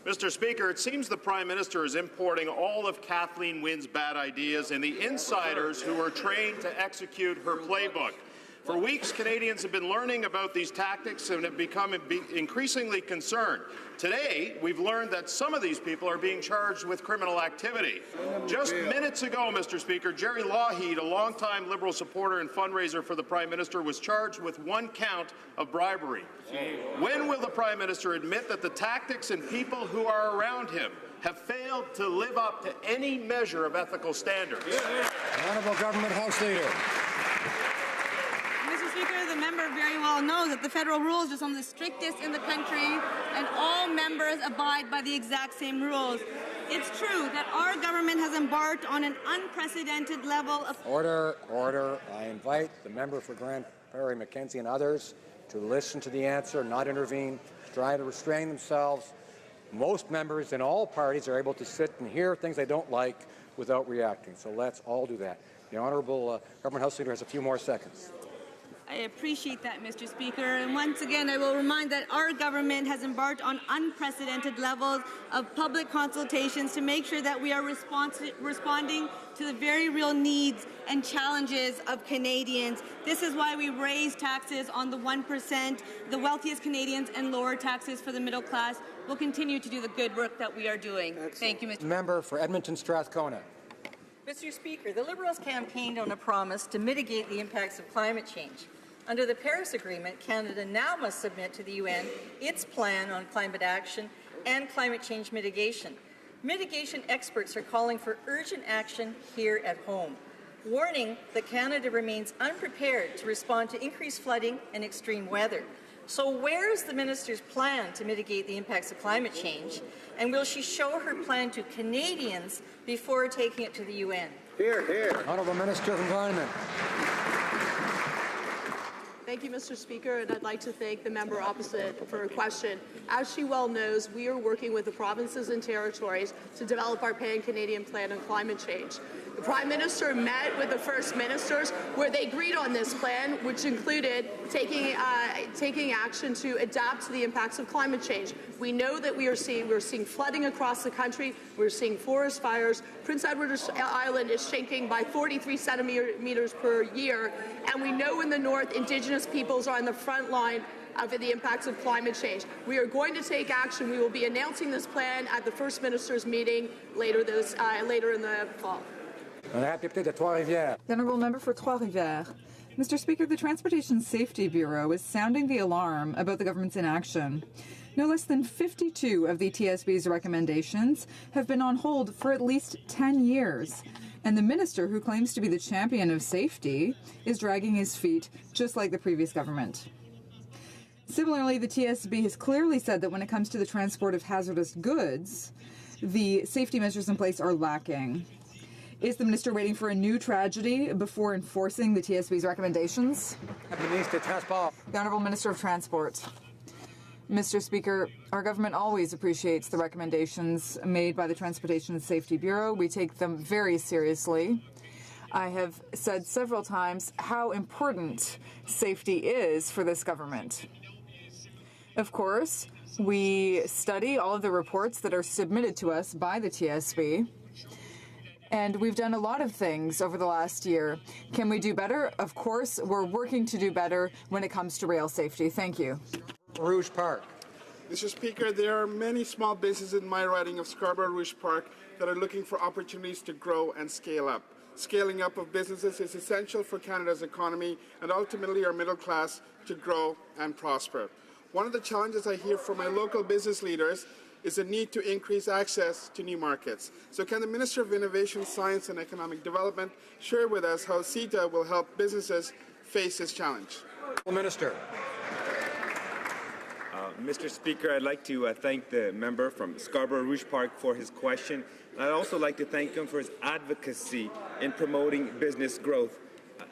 Mr. Speaker, it seems the Prime Minister is importing all of Kathleen Wynne's bad ideas and the insiders who are trained to execute her playbook. For weeks, Canadians have been learning about these tactics and have become increasingly concerned. Today, we've learned that some of these people are being charged with criminal activity. Just minutes ago, Mr. Speaker, Jerry Lougheed, a longtime Liberal supporter and fundraiser for the Prime Minister, was charged with 1 count of bribery. When will the Prime Minister admit that the tactics and people who are around him have failed to live up to any measure of ethical standards? Honourable Government House Leader. Mr. Speaker, the member very well knows that the federal rules are some of the strictest in the country, and all members abide by the exact same rules. It's true that our government has embarked on an unprecedented level of... Order, order. I invite the member for Grand Prairie Mackenzie and others to listen to the answer, not intervene, try to restrain themselves. Most members in all parties are able to sit and hear things they don't like without reacting, so let's all do that. The Honourable Government House Leader has a few more seconds. I appreciate that, Mr. Speaker. And once again, I will remind that our government has embarked on unprecedented levels of public consultations to make sure that we are responding to the very real needs and challenges of Canadians. This is why we raise taxes on the 1%, the wealthiest Canadians, and lower taxes for the middle class. We'll continue to do the good work that we are doing. Excellent. Thank you, Mr. Member for Edmonton Strathcona. Mr. Speaker, the Liberals campaigned on a promise to mitigate the impacts of climate change. Under the Paris Agreement, Canada now must submit to the UN its plan on climate action and climate change mitigation. Mitigation experts are calling for urgent action here at home, warning that Canada remains unprepared to respond to increased flooding and extreme weather. So where is the minister's plan to mitigate the impacts of climate change, and will she show her plan to Canadians before taking it to the UN? Here, here. Honourable Minister of Environment. Thank you, Mr. Speaker, and I'd like to thank the member opposite for a question. As she well knows, we are working with the provinces and territories to develop our pan-Canadian plan on climate change. The Prime Minister met with the First Ministers where they agreed on this plan, which included taking action to adapt to the impacts of climate change. We know that we're seeing flooding across the country. We're seeing forest fires. Prince Edward Island is sinking by 43 centimeters per year. And we know in the north, Indigenous peoples are on the front line of the impacts of climate change. We are going to take action. We will be announcing this plan at the First Ministers meeting later in the fall. The Honourable Member for Trois-Rivières. Mr. Speaker, the Transportation Safety Bureau is sounding the alarm about the government's inaction. No less than 52 of the TSB's recommendations have been on hold for at least 10 years. And the minister, who claims to be the champion of safety, is dragging his feet, just like the previous government. Similarly, the TSB has clearly said that when it comes to the transport of hazardous goods, the safety measures in place are lacking. Is the minister waiting for a new tragedy before enforcing the TSB's recommendations? The Honourable Minister of Transport. Mr. Speaker, our government always appreciates the recommendations made by the Transportation Safety Bureau. We take them very seriously. I have said several times how important safety is for this government. Of course, we study all of the reports that are submitted to us by the TSB, and we've done a lot of things over the last year. Can we do better? Of course, we're working to do better when it comes to rail safety. Thank you. Rouge Park. Mr. Speaker, there are many small businesses in my riding of Scarborough Rouge Park that are looking for opportunities to grow and scale up. Scaling up of businesses is essential for Canada's economy and ultimately our middle class to grow and prosper. One of the challenges I hear from my local business leaders is the need to increase access to new markets. So can the Minister of Innovation, Science and Economic Development share with us how CETA will help businesses face this challenge? Minister. Mr. Speaker, I'd like to thank the member from Scarborough Rouge Park for his question. I'd also like to thank him for his advocacy in promoting business growth.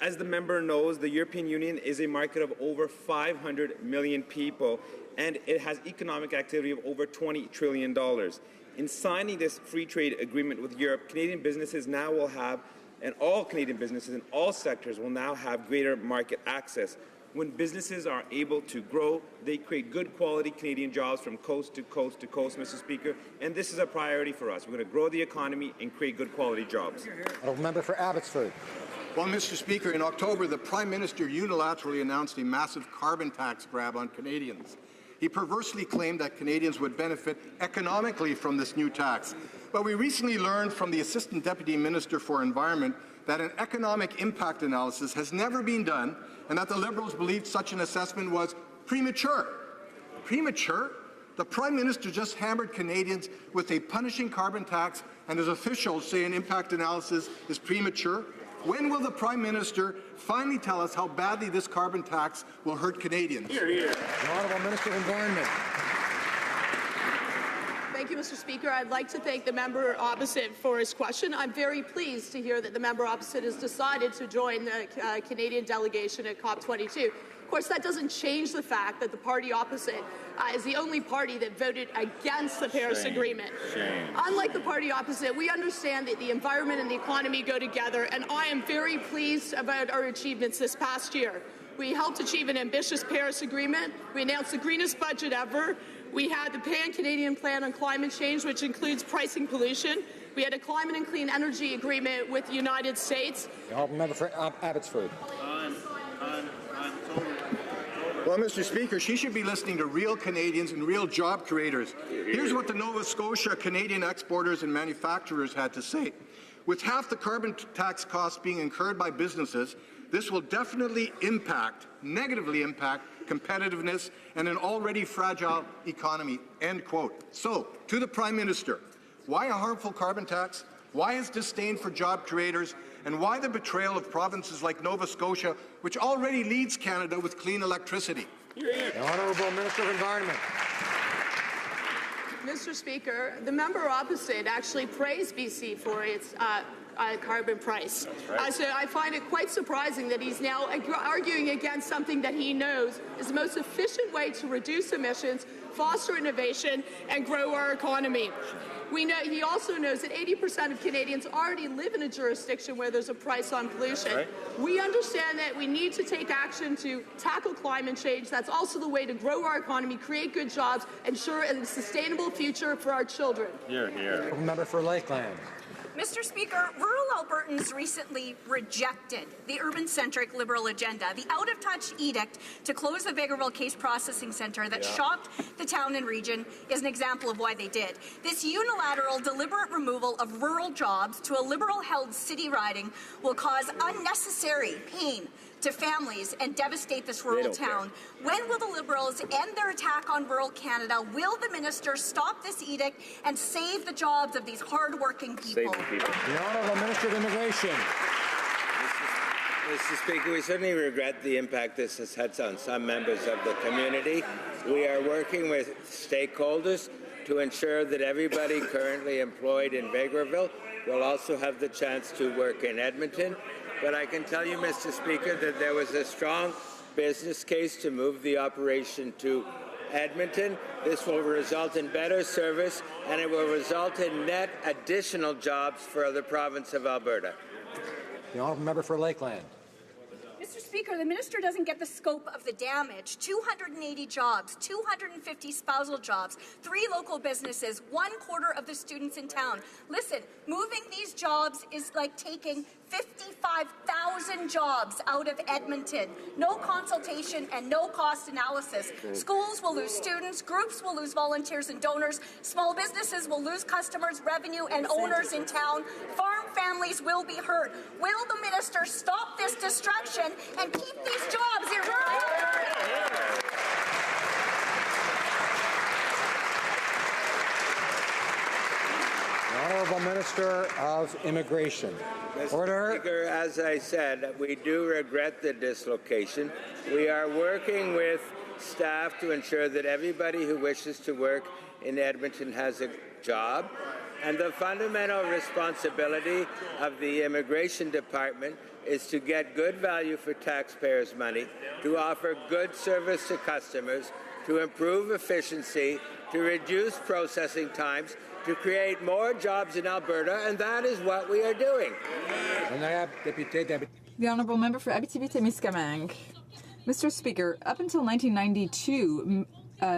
As the member knows, the European Union is a market of over 500 million people, and it has economic activity of over $20 trillion. In signing this free trade agreement with Europe, Canadian businesses now will have, and all Canadian businesses in all sectors will now have greater market access. When businesses are able to grow, they create good quality Canadian jobs from coast to coast to coast, Mr. Speaker, and this is a priority for us. We're going to grow the economy and create good quality jobs. Honourable Member for Abbotsford. Well, Mr. Speaker, in October, the Prime Minister unilaterally announced a massive carbon tax grab on Canadians. He perversely claimed that Canadians would benefit economically from this new tax. But we recently learned from the Assistant Deputy Minister for Environment that an economic impact analysis has never been done and that the Liberals believed such an assessment was premature. Premature? The Prime Minister just hammered Canadians with a punishing carbon tax, and his officials say an impact analysis is premature. When will the Prime Minister finally tell us how badly this carbon tax will hurt Canadians? Hear, hear. The Honourable Minister of Environment. Thank you, Mr. Speaker. I'd like to thank the member opposite for his question. I'm very pleased to hear that the member opposite has decided to join the Canadian delegation at COP22. Of course, that doesn't change the fact that the party opposite is the only party that voted against the Paris Agreement. Unlike the party opposite, we understand that the environment and the economy go together, and I am very pleased about our achievements this past year. We helped achieve an ambitious Paris Agreement. We announced the greenest budget ever. We had the Pan-Canadian Plan on Climate Change, which includes pricing pollution. We had a climate and clean energy agreement with the United States. The Honourable Member for Abbotsford. Well, Mr. Speaker, she should be listening to real Canadians and real job creators. Here's what the Nova Scotia Canadian exporters and manufacturers had to say. With half the carbon tax costs being incurred by businesses, this will definitely negatively impact competitiveness and an already fragile economy, end quote. So, to the Prime Minister, why a harmful carbon tax? Why his disdain for job creators? And why the betrayal of provinces like Nova Scotia, which already leads Canada with clean electricity? The Honourable Minister of Environment. Mr. Speaker, the member opposite actually praised BC for its carbon price. So I find it quite surprising that he's now arguing against something that he knows is the most efficient way to reduce emissions, foster innovation, and grow our economy. He also knows that 80% of Canadians already live in a jurisdiction where there's a price on pollution. We understand that we need to take action to tackle climate change. That's also the way to grow our economy, create good jobs, ensure a sustainable future for our children. Hear, hear. Member for Lakeland. Mr. Speaker, rural Albertans recently rejected the urban-centric Liberal agenda. The out-of-touch edict to close the Vegreville Case Processing Centre that shocked the town and region is an example of why they did. This unilateral, deliberate removal of rural jobs to a Liberal-held city riding will cause unnecessary pain to families and devastate this rural town. When will the Liberals end their attack on rural Canada? Will the minister stop this edict and save the jobs of these hard-working people? The Honourable Minister of Immigration. Mr. Speaker, we certainly regret the impact this has had on some members of the community. We are working with stakeholders to ensure that everybody currently employed in Vegreville will also have the chance to work in Edmonton. But I can tell you, Mr. Speaker, that there was a strong business case to move the operation to Edmonton. This will result in better service, and it will result in net additional jobs for the province of Alberta. The Honourable Member for Lakeland. Mr. Speaker, the minister doesn't get the scope of the damage. 280 jobs, 250 spousal jobs, 3 local businesses, 1/4 of the students in town. Listen, moving these jobs is like taking 55,000 jobs out of Edmonton. No consultation and no cost analysis. Schools will lose students, groups will lose volunteers and donors, small businesses will lose customers, revenue, and owners in town. Farm families will be hurt. Will the minister stop this destruction and keep these jobs in rural Alberta? The Honourable Minister of Immigration. Mr. Speaker, as I said, we do regret the dislocation. We are working with staff to ensure that everybody who wishes to work in Edmonton has a job. And the fundamental responsibility of the Immigration Department is to get good value for taxpayers' money, to offer good service to customers, to improve efficiency, to reduce processing times, to create more jobs in Alberta, and that is what we are doing. The Honourable Member for Abitibi-Témiscamingue. Mr. Speaker, up until 1992,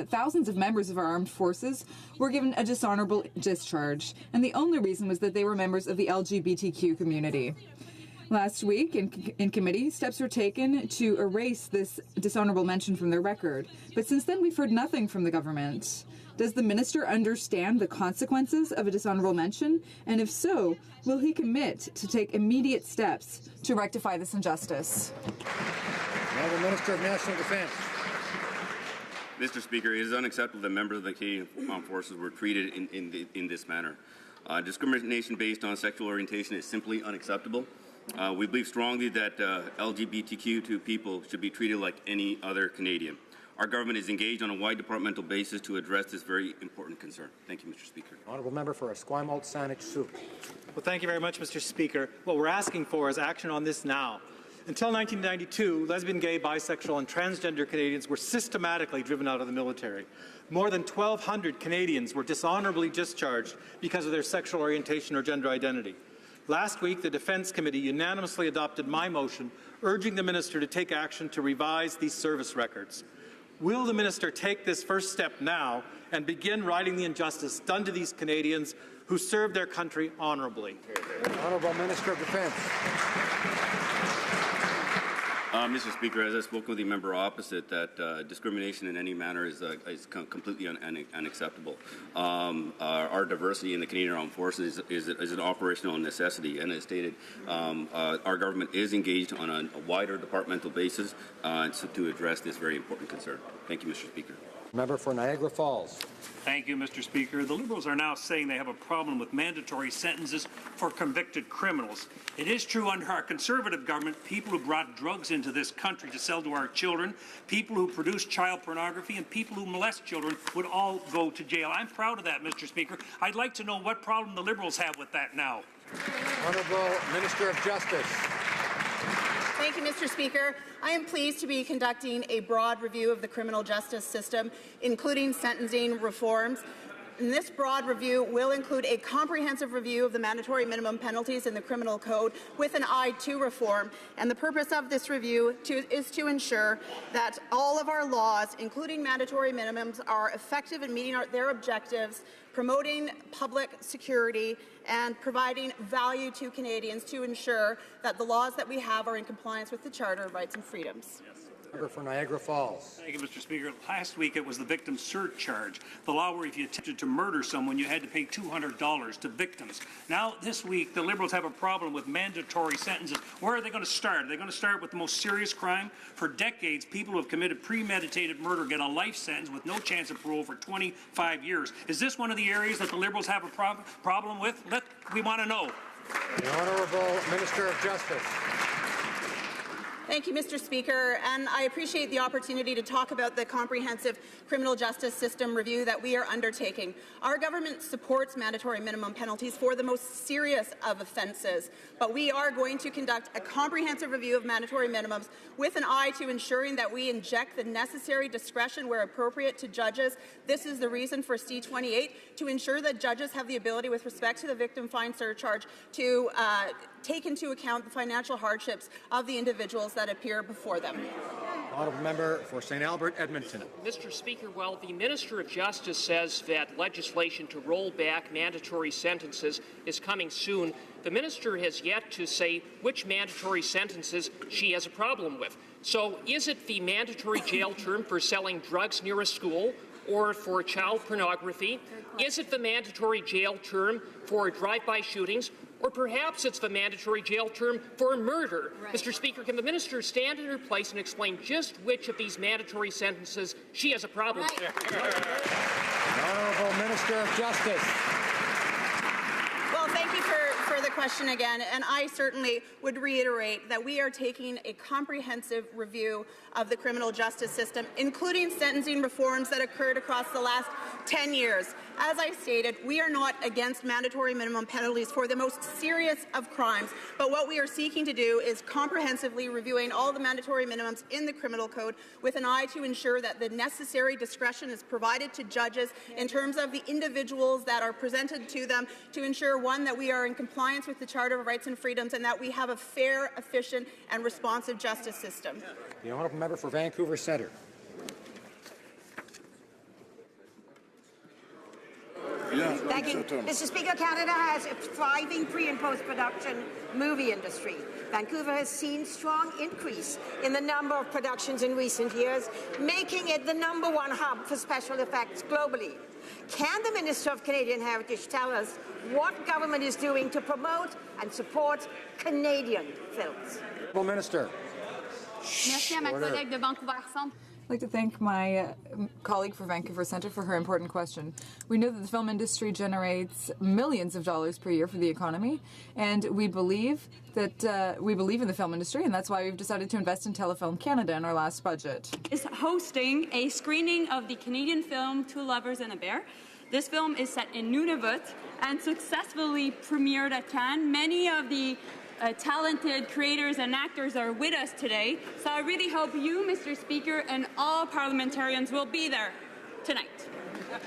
thousands of members of our armed forces were given a dishonourable discharge, and the only reason was that they were members of the LGBTQ community. Last week, in committee, steps were taken to erase this dishonourable mention from their record. But since then, we've heard nothing from the government. Does the minister understand the consequences of a dishonourable mention? And if so, will he commit to take immediate steps to rectify this injustice? Honourable Minister of National Defence. Mr. Speaker, it is unacceptable that members of the Canadian Armed Forces were treated in this manner. Discrimination based on sexual orientation is simply unacceptable. We believe strongly that LGBTQ2 people should be treated like any other Canadian. Our government is engaged on a wide departmental basis to address this very important concern. Thank you, Mr. Speaker. Honourable Member for Esquimalt Saanich Sioux. Well, thank you very much, Mr. Speaker. What we're asking for is action on this now. Until 1992, lesbian, gay, bisexual, and transgender Canadians were systematically driven out of the military. More than 1,200 Canadians were dishonourably discharged because of their sexual orientation or gender identity. Last week, the Defence Committee unanimously adopted my motion urging the minister to take action to revise these service records. Will the minister take this first step now and begin righting the injustice done to these Canadians who served their country honourably? Honourable Minister of Defence. Mr. Speaker, as I spoke with the member opposite, that discrimination in any manner is completely unacceptable. Our diversity in the Canadian Armed Forces is an operational necessity, and as stated, our government is engaged on a wider departmental basis to address this very important concern. Thank you, Mr. Speaker. Member for Niagara Falls. Thank you, Mr. Speaker. The Liberals are now saying they have a problem with mandatory sentences for convicted criminals. It is true under our Conservative government, people who brought drugs into this country to sell to our children, people who produce child pornography, and people who molest children would all go to jail. I'm proud of that, Mr. Speaker. I'd like to know what problem the Liberals have with that now. Honourable Minister of Justice. Thank you, Mr. Speaker. I am pleased to be conducting a broad review of the criminal justice system, including sentencing reforms. And this broad review will include a comprehensive review of the mandatory minimum penalties in the criminal code with an eye to reform. And the purpose of this review is to ensure that all of our laws, including mandatory minimums, are effective in meeting their objectives, promoting public security, and providing value to Canadians to ensure that the laws that we have are in compliance with the Charter of Rights and Freedoms. Member for Niagara Falls. Thank you, Mr. Speaker. Last week it was the victim surcharge, the law where if you attempted to murder someone, you had to pay $200 to victims. Now, this week, the Liberals have a problem with mandatory sentences. Where are they going to start? Are they going to start with the most serious crime? For decades, people who have committed premeditated murder get a life sentence with no chance of parole for 25 years. Is this one of the areas that the Liberals have a problem with? We want to know. The Honourable Minister of Justice. Thank you, Mr. Speaker, and I appreciate the opportunity to talk about the comprehensive criminal justice system review that we are undertaking. Our government supports mandatory minimum penalties for the most serious of offences, but we are going to conduct a comprehensive review of mandatory minimums with an eye to ensuring that we inject the necessary discretion where appropriate to judges. This is the reason for C-28, to ensure that judges have the ability, with respect to the victim fine surcharge, to take into account the financial hardships of the individuals that appear before them. Honourable Member for St. Albert, Edmonton. Mr. Speaker, while the Minister of Justice says that legislation to roll back mandatory sentences is coming soon, the Minister has yet to say which mandatory sentences she has a problem with. So is it the mandatory jail term for selling drugs near a school or for child pornography? Is it the mandatory jail term for drive-by shootings? Or perhaps it's the mandatory jail term for murder. Right. Mr. Speaker, can the minister stand in her place and explain just which of these mandatory sentences she has a problem with? The Honourable Minister of Justice. Well, thank you for the question again, and I certainly would reiterate that we are taking a comprehensive review of the criminal justice system, including sentencing reforms that occurred across the last 10 years. As I stated, we are not against mandatory minimum penalties for the most serious of crimes, but what we are seeking to do is comprehensively reviewing all the mandatory minimums in the criminal code with an eye to ensure that the necessary discretion is provided to judges in terms of the individuals that are presented to them, to ensure, one, that we are in compliance with the Charter of Rights and Freedoms and that we have a fair, efficient and responsive justice system. The Honourable Member for Vancouver Centre. Thank you. Mr. Speaker, Canada has a thriving pre- and post-production movie industry. Vancouver has seen strong increase in the number of productions in recent years, making it the #1 hub for special effects globally. Can the Minister of Canadian Heritage tell us what government is doing to promote and support Canadian films? Honourable Minister. Merci à ma collègue de Vancouver Centre. I'd like to thank my colleague for Vancouver Centre for her important question. We know that the film industry generates millions of dollars per year for the economy, and we believe that we believe in the film industry, and that's why we've decided to invest in Telefilm Canada in our last budget. Is hosting a screening of the Canadian film Two Lovers and a Bear. This film is set in Nunavut and successfully premiered at Cannes. Many of the talented creators and actors are with us today, so I really hope you, Mr. Speaker, and all parliamentarians will be there tonight.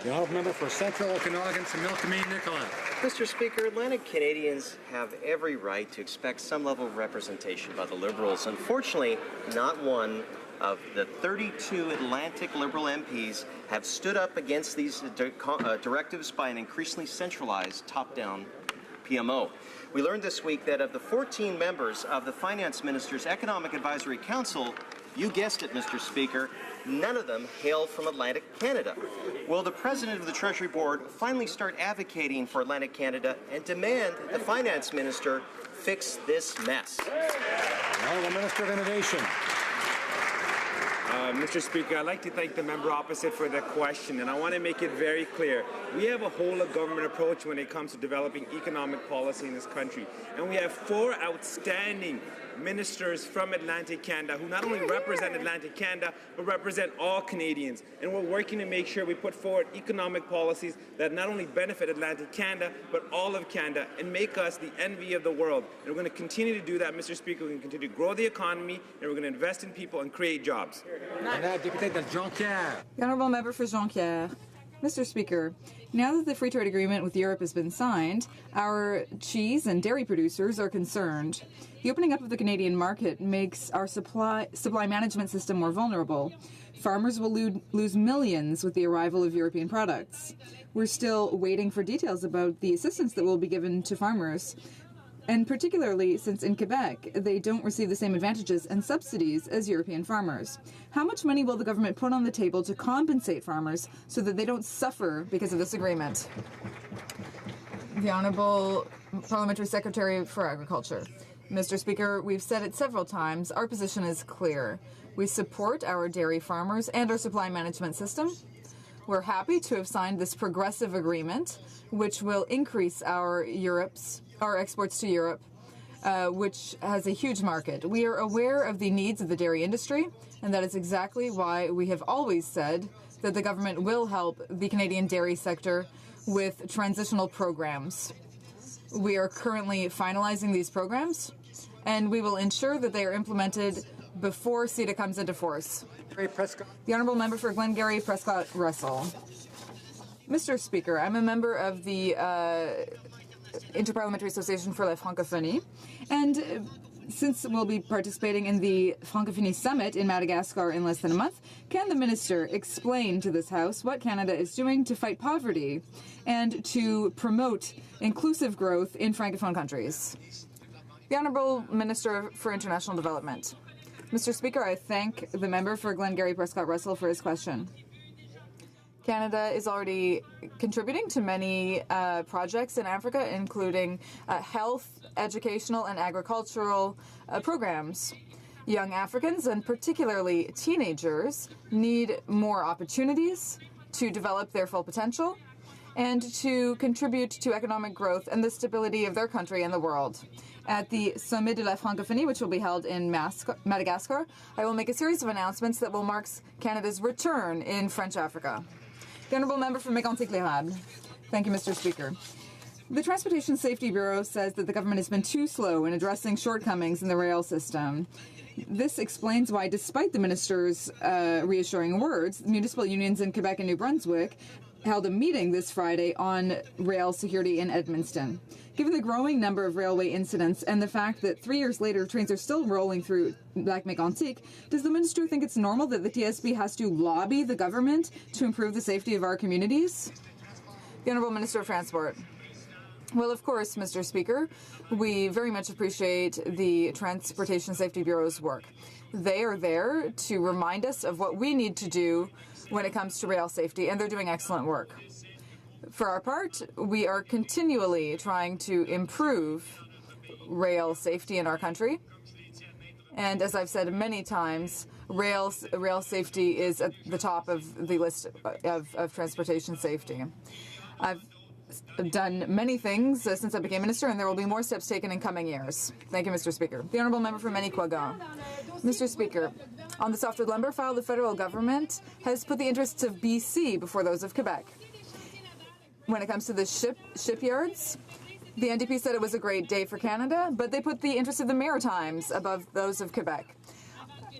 The Honourable Member for Central Okanagan, Similkameen Nicola. Mr. Speaker, Atlantic Canadians have every right to expect some level of representation by the Liberals. Unfortunately, not one of the 32 Atlantic Liberal MPs have stood up against these directives by an increasingly centralized top-down PMO. We learned this week that of the 14 members of the Finance Minister's Economic Advisory Council, you guessed it, Mr. Speaker, none of them hail from Atlantic Canada. Will the President of the Treasury Board finally start advocating for Atlantic Canada and demand that the Finance Minister fix this mess? The Honourable Minister of Innovation. Mr. Speaker, I'd like to thank the member opposite for the question, and I want to make it very clear. We have a whole-of-government approach when it comes to developing economic policy in this country, and we have 4 outstanding ministers from Atlantic Canada who not only represent Atlantic Canada, but represent all Canadians. And we're working to make sure we put forward economic policies that not only benefit Atlantic Canada, but all of Canada, and make us the envy of the world. And we're going to continue to do that, Mr. Speaker. We're going to continue to grow the economy, and we're going to invest in people and create jobs. The Honourable Member for Jonquière. Mr. Speaker, now that the free trade agreement with Europe has been signed, our cheese and dairy producers are concerned. The opening up of the Canadian market makes our supply management system more vulnerable. Farmers will lose millions with the arrival of European products. We're still waiting for details about the assistance that will be given to farmers. and particularly since in Quebec they don't receive the same advantages and subsidies as European farmers. How much money will the government put on the table to compensate farmers so that they don't suffer because of this agreement? The Honourable Parliamentary Secretary for Agriculture. Mr. Speaker, we've said it several times. Our position is clear. We support our dairy farmers and our supply management system. We're happy to have signed this progressive agreement, which will increase our exports to Europe, which has a huge market. We are aware of the needs of the dairy industry, and that is exactly why we have always said that the government will help the Canadian dairy sector with transitional programs. We are currently finalizing these programs, and we will ensure that they are implemented before CETA comes into force. The Honourable Member for Glengarry Prescott Russell. Mr. Speaker, I'm a member of the Interparliamentary Association for la Francophonie, and since we'll be participating in the Francophonie Summit in Madagascar in less than a month, can the Minister explain to this House what Canada is doing to fight poverty and to promote inclusive growth in Francophone countries? The Honourable Minister for International Development. Mr. Speaker, I thank the member for Glengarry Prescott Russell for his question. Canada is already contributing to many projects in Africa, including health, educational, and agricultural programs. Young Africans, and particularly teenagers, need more opportunities to develop their full potential and to contribute to economic growth and the stability of their country and the world. At the Sommet de la Francophonie, which will be held in Madagascar, I will make a series of announcements that will mark Canada's return in French Africa. The Honourable Member for Mégantic-l'Érable. Thank you, Mr. Speaker. The Transportation Safety Bureau says that the government has been too slow in addressing shortcomings in the rail system. This explains why, despite the minister's reassuring words, municipal unions in Quebec and New Brunswick held a meeting this Friday on rail security in Edmundston. Given the growing number of railway incidents and the fact that 3 years later trains are still rolling through Lac-Mégantic, does the minister think it's normal that the TSB has to lobby the government to improve the safety of our communities? The Honourable Minister of Transport. Well, of course, Mr. Speaker, we very much appreciate the Transportation Safety Bureau's work. They are there to remind us of what we need to do when it comes to rail safety, and they're doing excellent work. For our part, we are continually trying to improve rail safety in our country. And as I've said many times, rail safety is at the top of the list of transportation safety. I've done many things since I became minister, and there will be more steps taken in coming years. Thank you, Mr. Speaker. The Honourable Member for Manicouagan. Mr. Speaker, on the softwood lumber file, the federal government has put the interests of BC before those of Quebec. When it comes to the shipyards, the NDP said it was a great day for Canada, but they put the interests of the Maritimes above those of Quebec.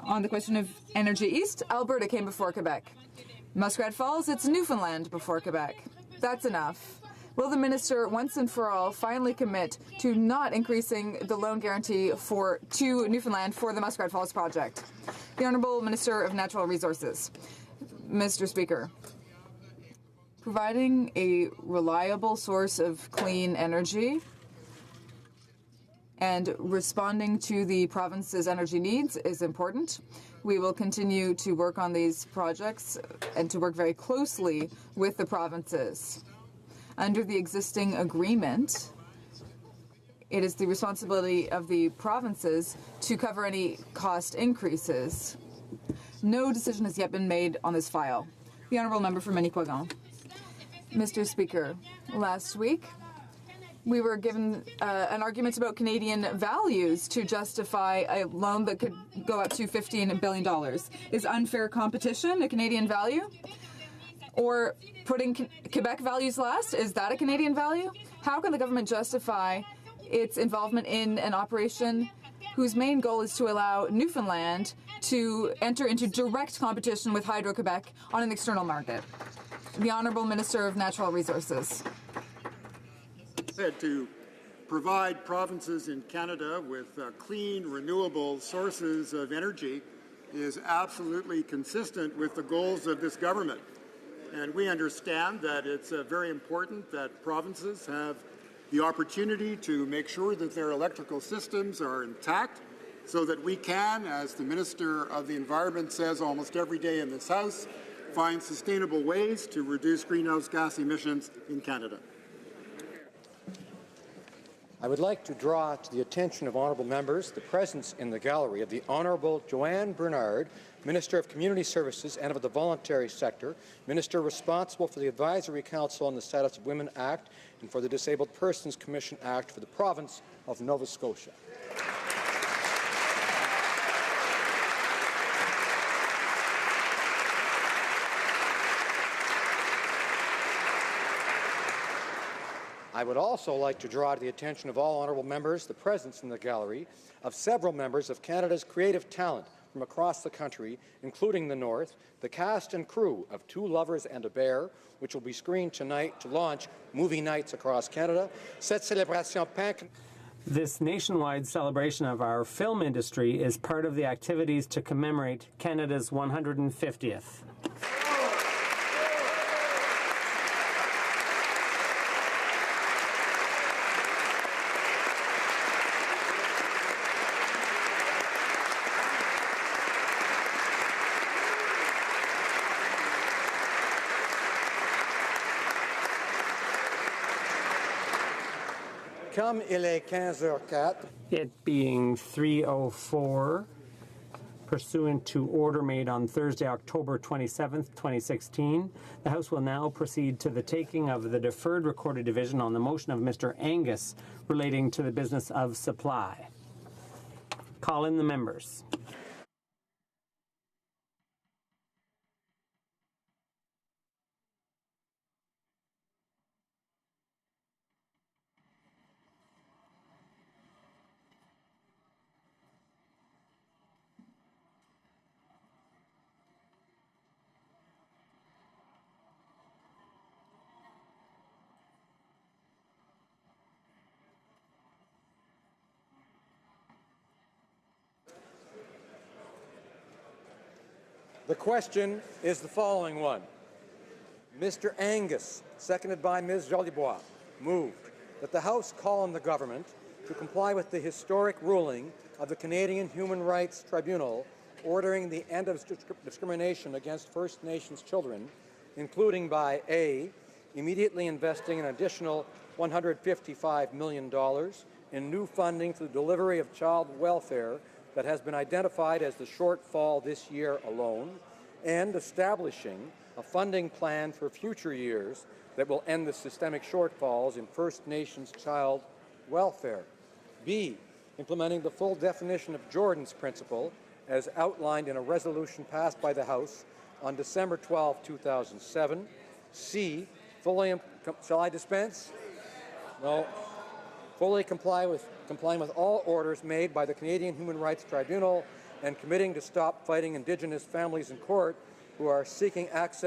On the question of Energy East, Alberta came before Quebec. Muskrat Falls, it's Newfoundland before Quebec. That's enough. Will the minister once and for all finally commit to not increasing the loan guarantee to Newfoundland for the Muskrat Falls project? The Honourable Minister of Natural Resources. Mr. Speaker, providing a reliable source of clean energy and responding to the province's energy needs is important. We will continue to work on these projects and to work very closely with the provinces. Under the existing agreement, it is the responsibility of the provinces to cover any cost increases. No decision has yet been made on this file. The Honourable Member for Manicouagan. Mr. Speaker, last week we were given an argument about Canadian values to justify a loan that could go up to $15 billion. Is unfair competition a Canadian value? Or putting Quebec values last, is that a Canadian value? How can the government justify its involvement in an operation whose main goal is to allow Newfoundland to enter into direct competition with Hydro-Quebec on an external market? The Honourable Minister of Natural Resources. To provide provinces in Canada with clean, renewable sources of energy is absolutely consistent with the goals of this government. And we understand that it's very important that provinces have the opportunity to make sure that their electrical systems are intact so that we can, as the Minister of the Environment says almost every day in this House, find sustainable ways to reduce greenhouse gas emissions in Canada. I would like to draw to the attention of honourable members the presence in the gallery of the Honourable Joanne Bernard, Minister of Community Services and of the Voluntary Sector, Minister responsible for the Advisory Council on the Status of Women Act and for the Disabled Persons Commission Act for the province of Nova Scotia. I would also like to draw to the attention of all honourable members the presence in the gallery of several members of Canada's creative talent from across the country, including the North, the cast and crew of Two Lovers and a Bear, which will be screened tonight to launch movie nights across Canada. Cette célébration peint. This nationwide celebration of our film industry is part of the activities to commemorate Canada's 150th. Comme il est 15h04. It being 3:04, pursuant to order made on Thursday, October 27, 2016, the House will now proceed to the taking of the deferred recorded division on the motion of Mr. Angus relating to the business of supply. Call in the members. The question is the following one. Mr. Angus, seconded by Ms. Jolibois, moved that the House call on the government to comply with the historic ruling of the Canadian Human Rights Tribunal ordering the end of discrimination against First Nations children, including by A, immediately investing an additional $155 million in new funding for the delivery of child welfare that has been identified as the shortfall this year alone, and establishing a funding plan for future years that will end the systemic shortfalls in First Nations child welfare. B, implementing the full definition of Jordan's principle as outlined in a resolution passed by the House on December 12, 2007. C, shall I dispense? No. Fully complying with all orders made by the Canadian Human Rights Tribunal and committing to stop fighting Indigenous families in court who are seeking access